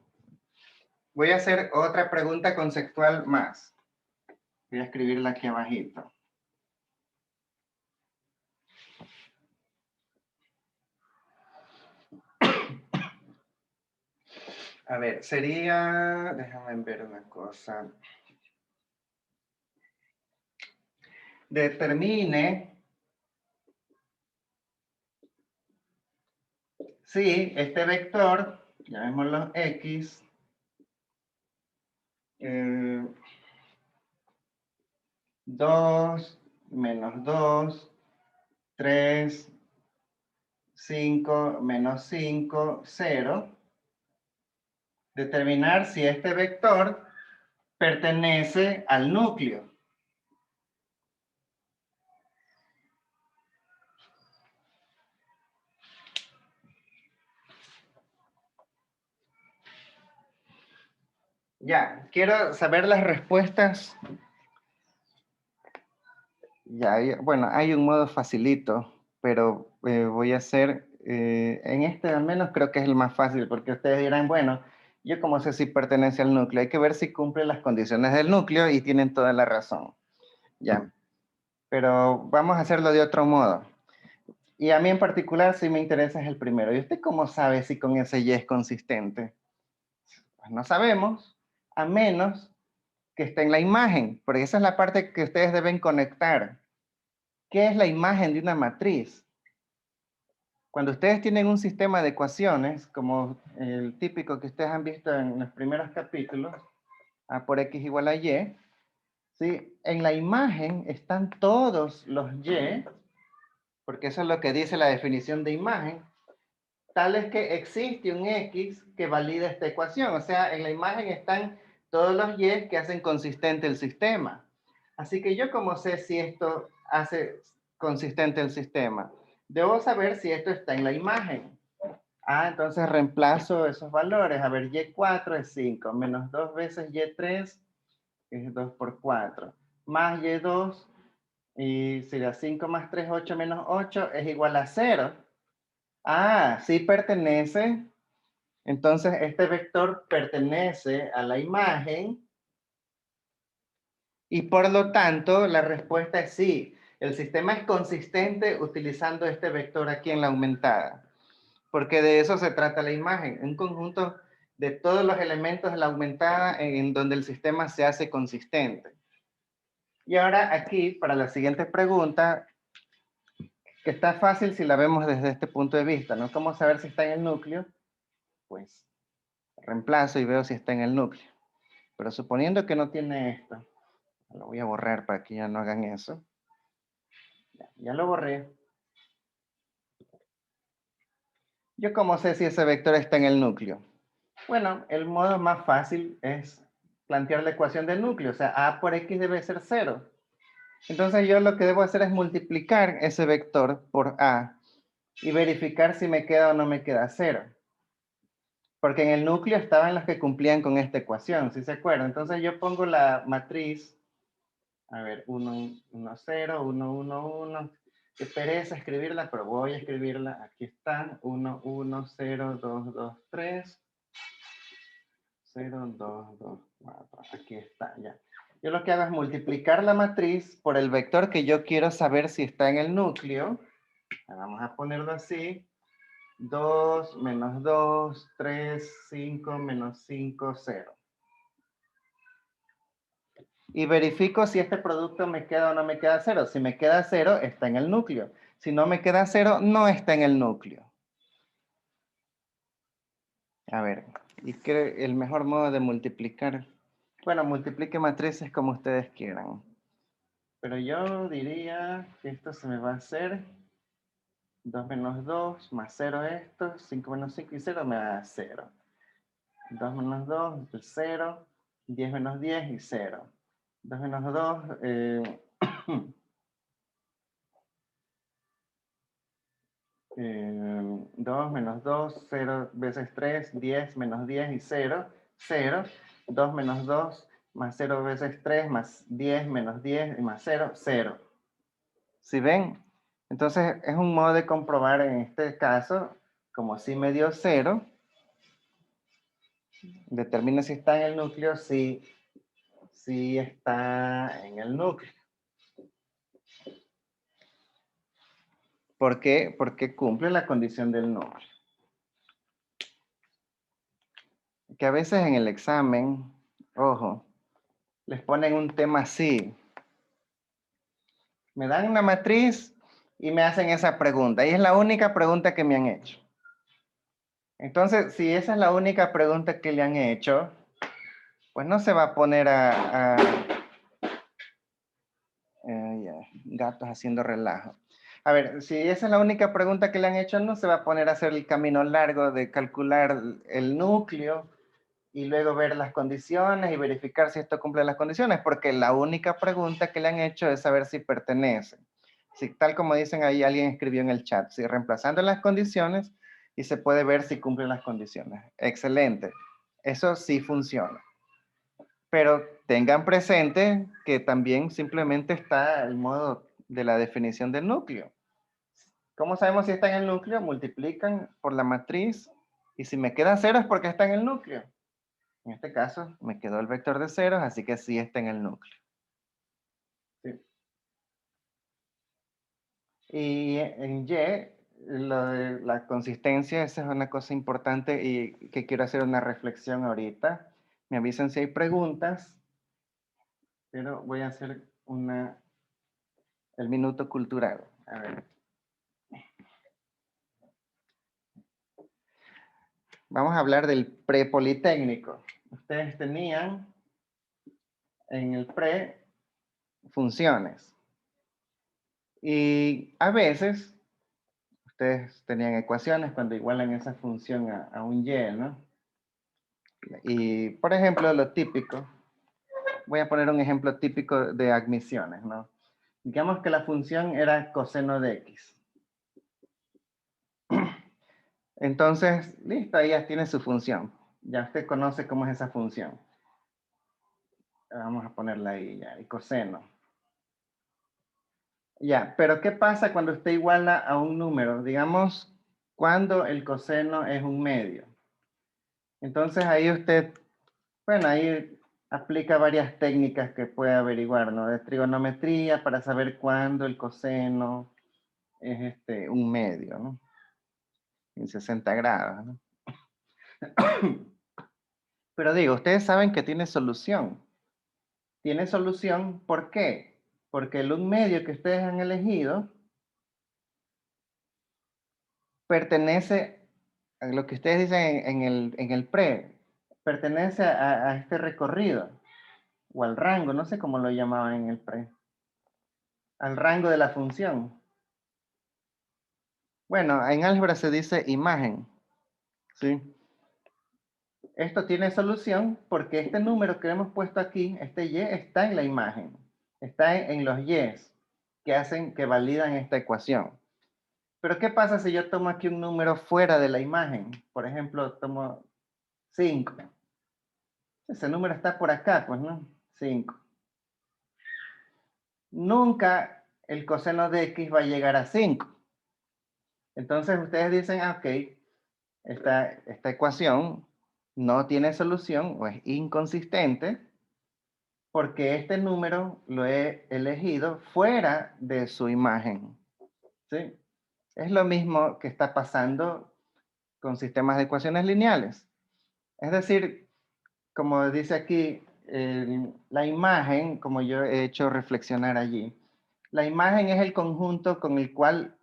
Voy a hacer otra pregunta conceptual más. Voy a escribirla aquí abajito. A ver, sería... Déjame ver una cosa. Determine si este vector, llamémoslo X, 2, menos 2, 3, 5, menos 5, 0. Determinar si este vector pertenece al núcleo. Ya, quiero saber las respuestas. Ya, bueno, hay un modo facilito, pero voy a hacer, en este al menos creo que es el más fácil, porque ustedes dirán, bueno, yo como sé si pertenece al núcleo, hay que ver si cumple las condiciones del núcleo y tienen toda la razón. Ya, pero vamos a hacerlo de otro modo. Y a mí en particular sí me interesa es el primero. ¿Y usted cómo sabe si con ese Y es consistente? Pues no sabemos, a menos que esté en la imagen, porque esa es la parte que ustedes deben conectar. ¿Qué es la imagen de una matriz? Cuando ustedes tienen un sistema de ecuaciones, como el típico que ustedes han visto en los primeros capítulos, A por X igual a Y, ¿sí? En la imagen están todos los Y, porque eso es lo que dice la definición de imagen, tal es que existe un X que valida esta ecuación. O sea, en la imagen están todos los Y que hacen consistente el sistema. Así que yo como sé si esto hace consistente el sistema, debo saber si esto está en la imagen. Ah, entonces reemplazo esos valores. A ver, Y4 es 5, menos 2 veces Y3 es 2 por 4, más Y2, y sería 5 más 3, 8 menos 8 es igual a 0. Ah, sí pertenece. Entonces, este vector pertenece a la imagen y por lo tanto la respuesta es sí. El sistema es consistente utilizando este vector aquí en la aumentada, porque de eso se trata la imagen, un conjunto de todos los elementos de la aumentada en donde el sistema se hace consistente. Y ahora aquí, para la siguiente pregunta, que está fácil si la vemos desde este punto de vista, ¿no? ¿Cómo saber si está en el núcleo? Pues reemplazo y veo si está en el núcleo. Pero suponiendo que no tiene esto, lo voy a borrar para que ya no hagan eso. Ya lo borré. ¿Yo cómo sé si ese vector está en el núcleo? Bueno, el modo más fácil es plantear la ecuación del núcleo. O sea, A por X debe ser 0. Entonces yo lo que debo hacer es multiplicar ese vector por A y verificar si me queda o no me queda 0. Porque en el núcleo estaban los que cumplían con esta ecuación, ¿sí se acuerdan? Entonces yo pongo la matriz, a ver, 1, 1, 0, 1, 1, 1. Qué pereza escribirla, pero voy a escribirla. Aquí está, 1, 1, 0, 2, 2, 3, 0, 2, 2, 4. Aquí está, ya. Yo lo que hago es multiplicar la matriz por el vector que yo quiero saber si está en el núcleo. Vamos a ponerlo así. 2, menos 2, 3, 5, menos 5, 0. Y verifico si este producto me queda o no me queda 0. Si me queda 0, está en el núcleo. Si no me queda 0, no está en el núcleo. A ver, ¿y qué el mejor modo de multiplicar? Bueno, multiplique matrices como ustedes quieran. Pero yo diría que esto se me va a hacer 2 menos 2 más 0 esto, 5 menos 5 y 0 me da 0. 2 menos 2 es 0, 10 menos 10 y 0. 2 menos 2, 2 menos 2, 0 veces 3, 10 menos 10 y 0, 0. 2 menos 2 más 0 veces 3 más 10 menos 10 y más 0, 0. ¿Sí ven? Entonces es un modo de comprobar en este caso, como si me dio 0, determina si está en el núcleo, si está en el núcleo. ¿Por qué? Porque cumple la condición del núcleo. Que a veces en el examen, ojo, les ponen un tema así. Me dan una matriz y me hacen esa pregunta. Y es la única pregunta que me han hecho. Entonces, si esa es la única pregunta que le han hecho, pues no se va a poner gatos haciendo relajo. A ver, si esa es la única pregunta que le han hecho, no se va a poner a hacer el camino largo de calcular el núcleo y luego ver las condiciones y verificar si esto cumple las condiciones, porque la única pregunta que le han hecho es saber si pertenece. Si, tal como dicen ahí, alguien escribió en el chat, si reemplazando las condiciones y se puede ver si cumplen las condiciones. Excelente. Eso sí funciona. Pero tengan presente que también simplemente está el modo de la definición del núcleo. ¿Cómo sabemos si está en el núcleo? Multiplican por la matriz y si me queda 0 es porque está en el núcleo. En este caso me quedó el vector de ceros, así que sí está en el núcleo. Sí. Y en Y, lo de la consistencia, esa es una cosa importante y que quiero hacer una reflexión ahorita. Me avisan si hay preguntas, pero voy a hacer el minuto cultural. A ver. Vamos a hablar del prepolitécnico. Ustedes tenían en el pre funciones. Y a veces ustedes tenían ecuaciones cuando igualan esa función a un y, ¿no? Y, por ejemplo, lo típico, voy a poner un ejemplo típico de admisiones, ¿no? Digamos que la función era coseno de x. Entonces, listo, ahí ya tiene su función. Ya usted conoce cómo es esa función. Vamos a ponerla ahí ya, el coseno. Ya, pero ¿qué pasa cuando usted iguala a un número? Digamos, cuando el coseno es un medio. Entonces ahí usted, bueno, ahí aplica varias técnicas que puede averiguar, ¿no? De trigonometría para saber cuándo el coseno es un medio, ¿no? En 60 grados, ¿no? Pero digo, ustedes saben que tiene solución. Tiene solución, ¿por qué? Porque el un medio que ustedes han elegido pertenece a lo que ustedes dicen en el pre, pertenece a este recorrido, o al rango, no sé cómo lo llamaban en el pre, al rango de la función. Bueno, en álgebra se dice imagen, ¿sí? Esto tiene solución porque este número que hemos puesto aquí, este y, está en la imagen, está en los y's que validan esta ecuación. Pero ¿qué pasa si yo tomo aquí un número fuera de la imagen? Por ejemplo, tomo 5. Ese número está por acá, pues, ¿no? 5. Nunca el coseno de x va a llegar a 5. Entonces ustedes dicen, ok, esta ecuación no tiene solución o es inconsistente porque este número lo he elegido fuera de su imagen. ¿Sí? Es lo mismo que está pasando con sistemas de ecuaciones lineales. Es decir, como dice aquí, la imagen, como yo he hecho reflexionar allí, la imagen es el conjunto con el cual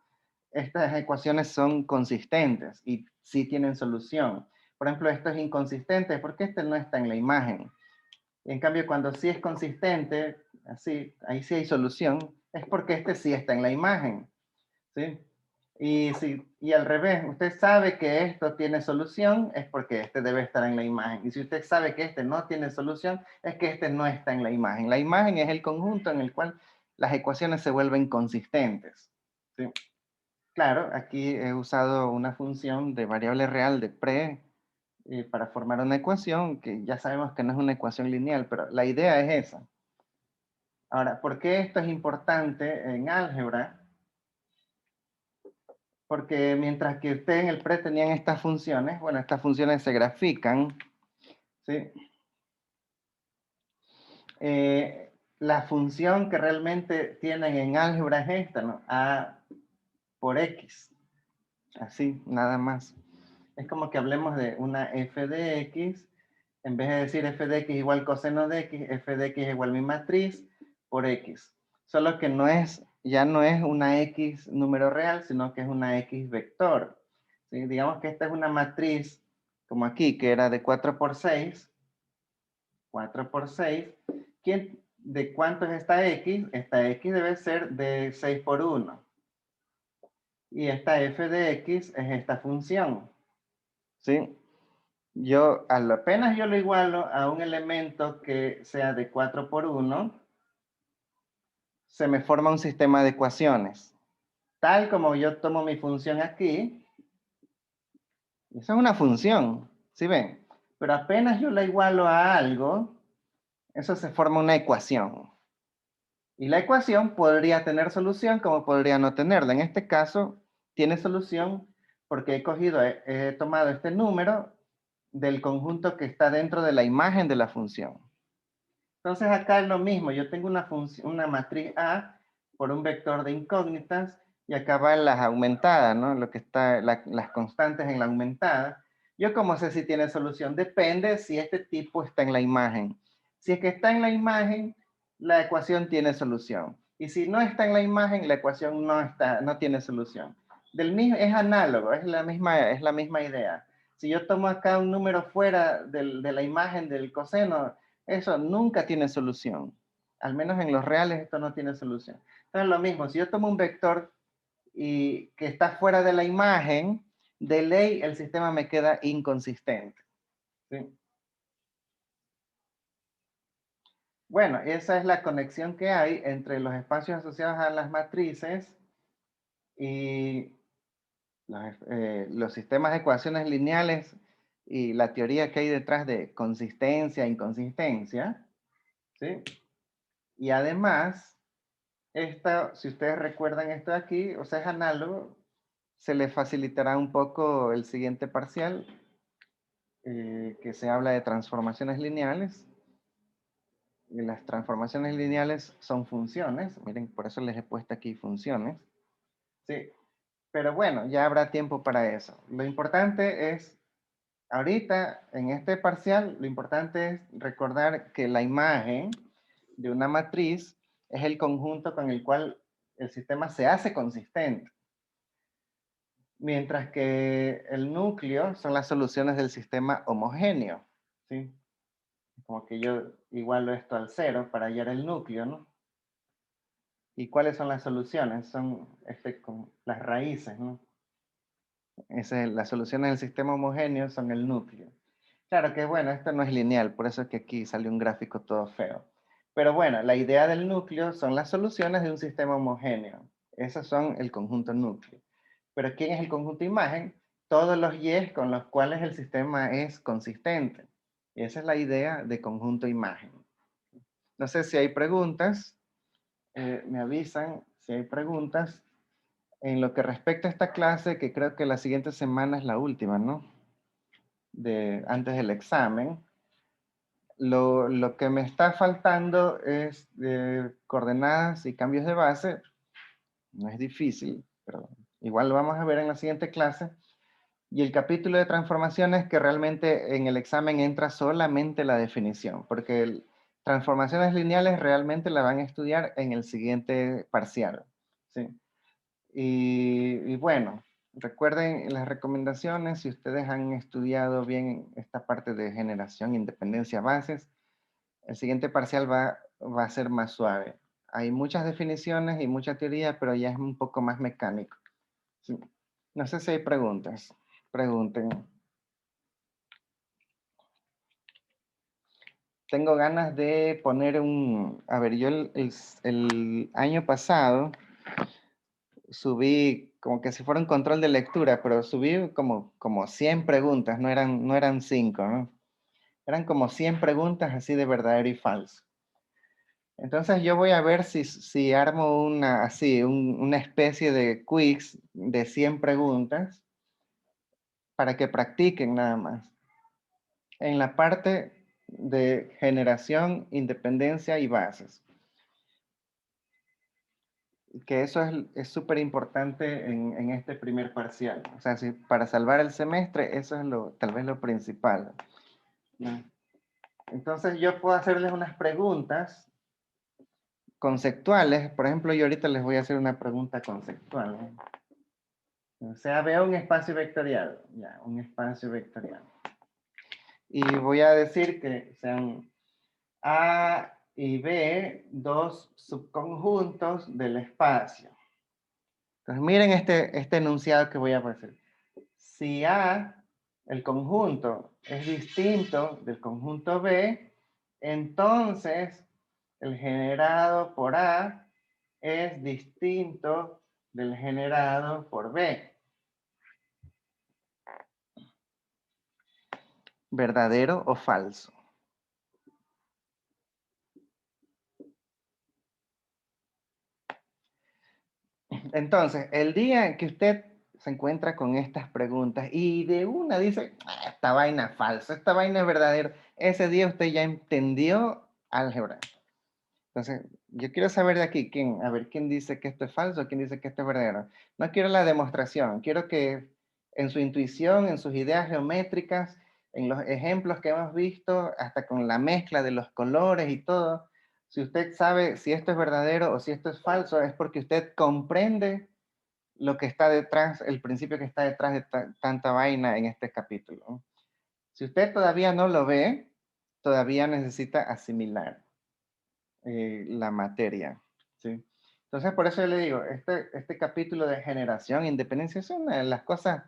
estas ecuaciones son consistentes y sí tienen solución. Por ejemplo, esto es inconsistente porque este no está en la imagen. En cambio, cuando sí es consistente, así, ahí sí hay solución, es porque este sí está en la imagen. ¿Sí? Y al revés, usted sabe que esto tiene solución, es porque este debe estar en la imagen. Y si usted sabe que este no tiene solución, es que este no está en la imagen. La imagen es el conjunto en el cual las ecuaciones se vuelven consistentes. ¿Sí? Claro, aquí he usado una función de variable real de pre para formar una ecuación que ya sabemos que no es una ecuación lineal, pero la idea es esa. Ahora, ¿por qué esto es importante en álgebra? Porque mientras que ustedes en el pre tenían estas funciones, bueno, estas funciones se grafican, ¿sí? La función que realmente tienen en álgebra es esta, ¿no? A por X. Así, nada más. Es como que hablemos de una f de X, en vez de decir f de X igual coseno de X, f de X igual mi matriz por X. Solo que no es, ya no es una X número real, sino que es una X vector. ¿Sí? Digamos que esta es una matriz, como aquí, que era de 4 por 6. 4 por 6. ¿De cuánto es esta X? Esta X debe ser de 6 por 1. Y esta f de X es esta función. ¿Sí? Apenas yo lo igualo a un elemento que sea de 4 por 1, se me forma un sistema de ecuaciones. Tal como yo tomo mi función aquí, eso es una función, ¿sí ven? Pero apenas yo la igualo a algo, eso se forma una ecuación. Y la ecuación podría tener solución como podría no tenerla. En este caso, tiene solución porque he tomado este número del conjunto que está dentro de la imagen de la función. Entonces acá es lo mismo, yo tengo una matriz A por un vector de incógnitas y acá van las aumentadas, ¿no? Lo que está, las constantes en la aumentada. Yo cómo sé si tiene solución, depende si este tipo está en la imagen. Si es que está en la imagen, la ecuación tiene solución. Y si no está en la imagen, la ecuación no tiene solución. Es análogo, es la misma idea. Si yo tomo acá un número fuera de la imagen del coseno, eso nunca tiene solución. Al menos en los reales esto no tiene solución. Entonces lo mismo, si yo tomo un vector y que está fuera de la imagen, de ley el sistema me queda inconsistente. ¿Sí? Bueno, esa es la conexión que hay entre los espacios asociados a las matrices y los sistemas de ecuaciones lineales y la teoría que hay detrás de consistencia e inconsistencia. ¿Sí? Y además, si ustedes recuerdan esto de aquí, o sea, es análogo, se les facilitará un poco el siguiente parcial, que se habla de transformaciones lineales. Y las transformaciones lineales son funciones, miren, por eso les he puesto aquí funciones. Sí, pero bueno, ya habrá tiempo para eso. Lo importante es, ahorita, en este parcial, lo importante es recordar que la imagen de una matriz es el conjunto con el cual el sistema se hace consistente. Mientras que el núcleo son las soluciones del sistema homogéneo. ¿Sí? Como que yo igualo esto al 0 para hallar el núcleo, ¿no? ¿Y cuáles son las soluciones? Son las raíces, ¿no? Las soluciones del sistema homogéneo son el núcleo. Claro que bueno, esto no es lineal, por eso es que aquí sale un gráfico todo feo. Pero bueno, la idea del núcleo son las soluciones de un sistema homogéneo. Esos son el conjunto núcleo. Pero ¿quién es el conjunto imagen? Todos los y con los cuales el sistema es consistente. Y esa es la idea de conjunto imagen. No sé si hay preguntas. Me avisan si hay preguntas. En lo que respecta a esta clase, que creo que la siguiente semana es la última, ¿no? Antes del examen. Lo que me está faltando es coordenadas y cambios de base. No es difícil, pero igual lo vamos a ver en la siguiente clase. Y el capítulo de transformaciones que realmente en el examen entra solamente la definición, porque transformaciones lineales realmente la van a estudiar en el siguiente parcial. ¿Sí? Y bueno, recuerden las recomendaciones, si ustedes han estudiado bien esta parte de generación, independencia, bases, el siguiente parcial va a ser más suave. Hay muchas definiciones y mucha teoría, pero ya es un poco más mecánico. Sí. No sé si hay preguntas. Pregunten. Tengo ganas de poner un... A ver, yo el año pasado subí como que si fuera un control de lectura, pero subí como 100 preguntas, no eran 5, ¿no? Eran como 100 preguntas así de verdadero y falso. Entonces yo voy a ver si armo una especie de quiz de 100 preguntas para que practiquen nada más. En la parte de generación, independencia y bases. Que eso es súper importante en este primer parcial. O sea, para salvar el semestre, eso es tal vez lo principal, ¿no? Entonces yo puedo hacerles unas preguntas conceptuales. Por ejemplo, yo ahorita les voy a hacer una pregunta conceptual, ¿no? O sea, veo un espacio vectorial. Ya, un espacio vectorial. Y voy a decir que sean A y B dos subconjuntos del espacio. Entonces miren este enunciado que voy a hacer. Si A, el conjunto, es distinto del conjunto B, entonces el generado por A es distinto del generado por B. ¿Verdadero o falso? Entonces, el día en que usted se encuentra con estas preguntas y de una dice, esta vaina es falsa, esta vaina es verdadera, ese día usted ya entendió álgebra. Entonces, yo quiero saber de aquí, quién dice que esto es falso, quién dice que esto es verdadero. No quiero la demostración, quiero que en su intuición, en sus ideas geométricas, en los ejemplos que hemos visto, hasta con la mezcla de los colores y todo, si usted sabe si esto es verdadero o si esto es falso, es porque usted comprende lo que está detrás, el principio que está detrás de tanta vaina en este capítulo. Si usted todavía no lo ve, todavía necesita asimilar la materia, ¿sí? Entonces, por eso yo le digo, este capítulo de generación, independencia, es una de las cosas,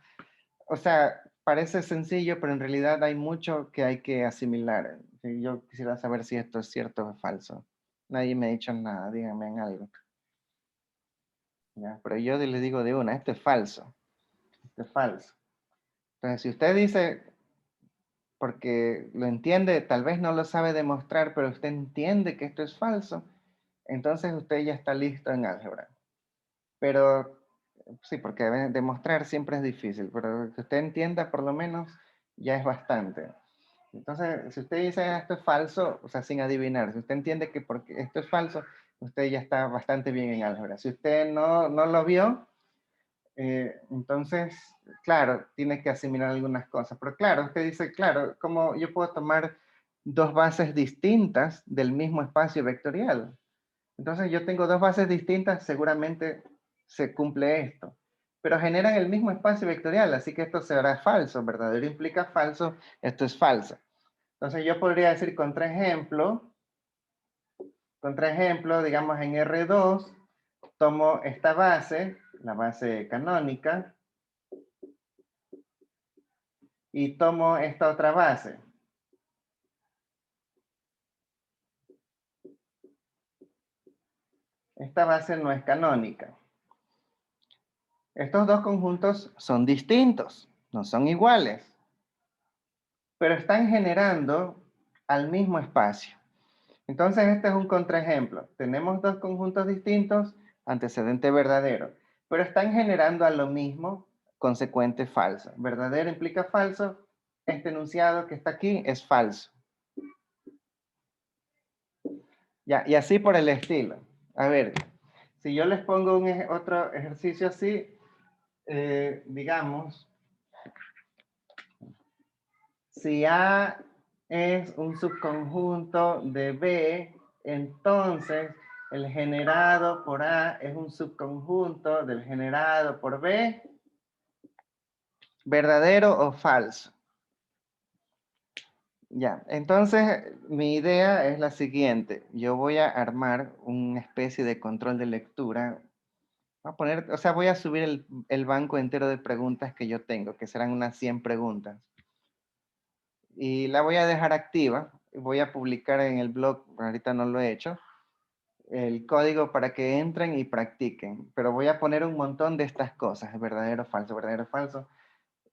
o sea, parece sencillo, pero en realidad hay mucho que hay que asimilar. ¿Sí? Yo quisiera saber si esto es cierto o falso. Nadie me ha dicho nada, díganme en algo. ¿Ya? Pero yo les digo de una, esto es falso. Esto es falso. Entonces, si usted dice, porque lo entiende, tal vez no lo sabe demostrar, pero usted entiende que esto es falso, entonces usted ya está listo en álgebra. Pero sí, porque demostrar siempre es difícil, pero que usted entienda por lo menos ya es bastante. Entonces, si usted dice esto es falso, o sea, sin adivinar, si usted entiende que porque esto es falso, usted ya está bastante bien en álgebra. Si usted no lo vio, entonces, claro, tiene que asimilar algunas cosas. Pero claro, usted dice, claro, ¿cómo yo puedo tomar dos bases distintas del mismo espacio vectorial? Entonces yo tengo dos bases distintas, seguramente se cumple esto. Pero generan el mismo espacio vectorial, así que esto será falso. Verdadero implica falso, esto es falso. Entonces yo podría decir contraejemplo, digamos en R2, tomo esta base, la base canónica, y tomo esta otra base. Esta base no es canónica. Estos dos conjuntos son distintos, no son iguales, pero están generando al mismo espacio. Entonces este es un contraejemplo. Tenemos dos conjuntos distintos, antecedente verdadero, pero están generando a lo mismo, consecuente falso. Verdadero implica falso, este enunciado que está aquí es falso. Ya, y así por el estilo. A ver, si yo les pongo otro ejercicio así, digamos, si A es un subconjunto de B, entonces el generado por A es un subconjunto del generado por B. ¿Verdadero o falso? Ya, entonces mi idea es la siguiente. Yo voy a armar una especie de control de lectura Voy a poner, o sea, voy a subir el banco entero de preguntas que yo tengo, que serán unas 100 preguntas. Y la voy a dejar activa. Voy a publicar en el blog, ahorita no lo he hecho, el código para que entren y practiquen. Pero voy a poner un montón de estas cosas, verdadero, falso, verdadero, falso.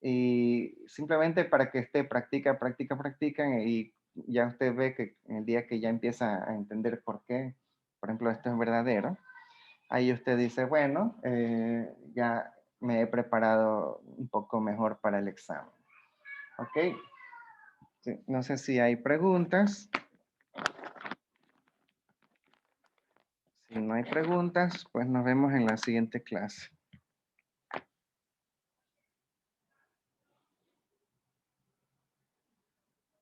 Y simplemente para que esté practican y ya usted ve que el día que ya empieza a entender por qué, por ejemplo, esto es verdadero, ahí usted dice, bueno, ya me he preparado un poco mejor para el examen. ¿Ok? Sí, no sé si hay preguntas. Si no hay preguntas, pues nos vemos en la siguiente clase.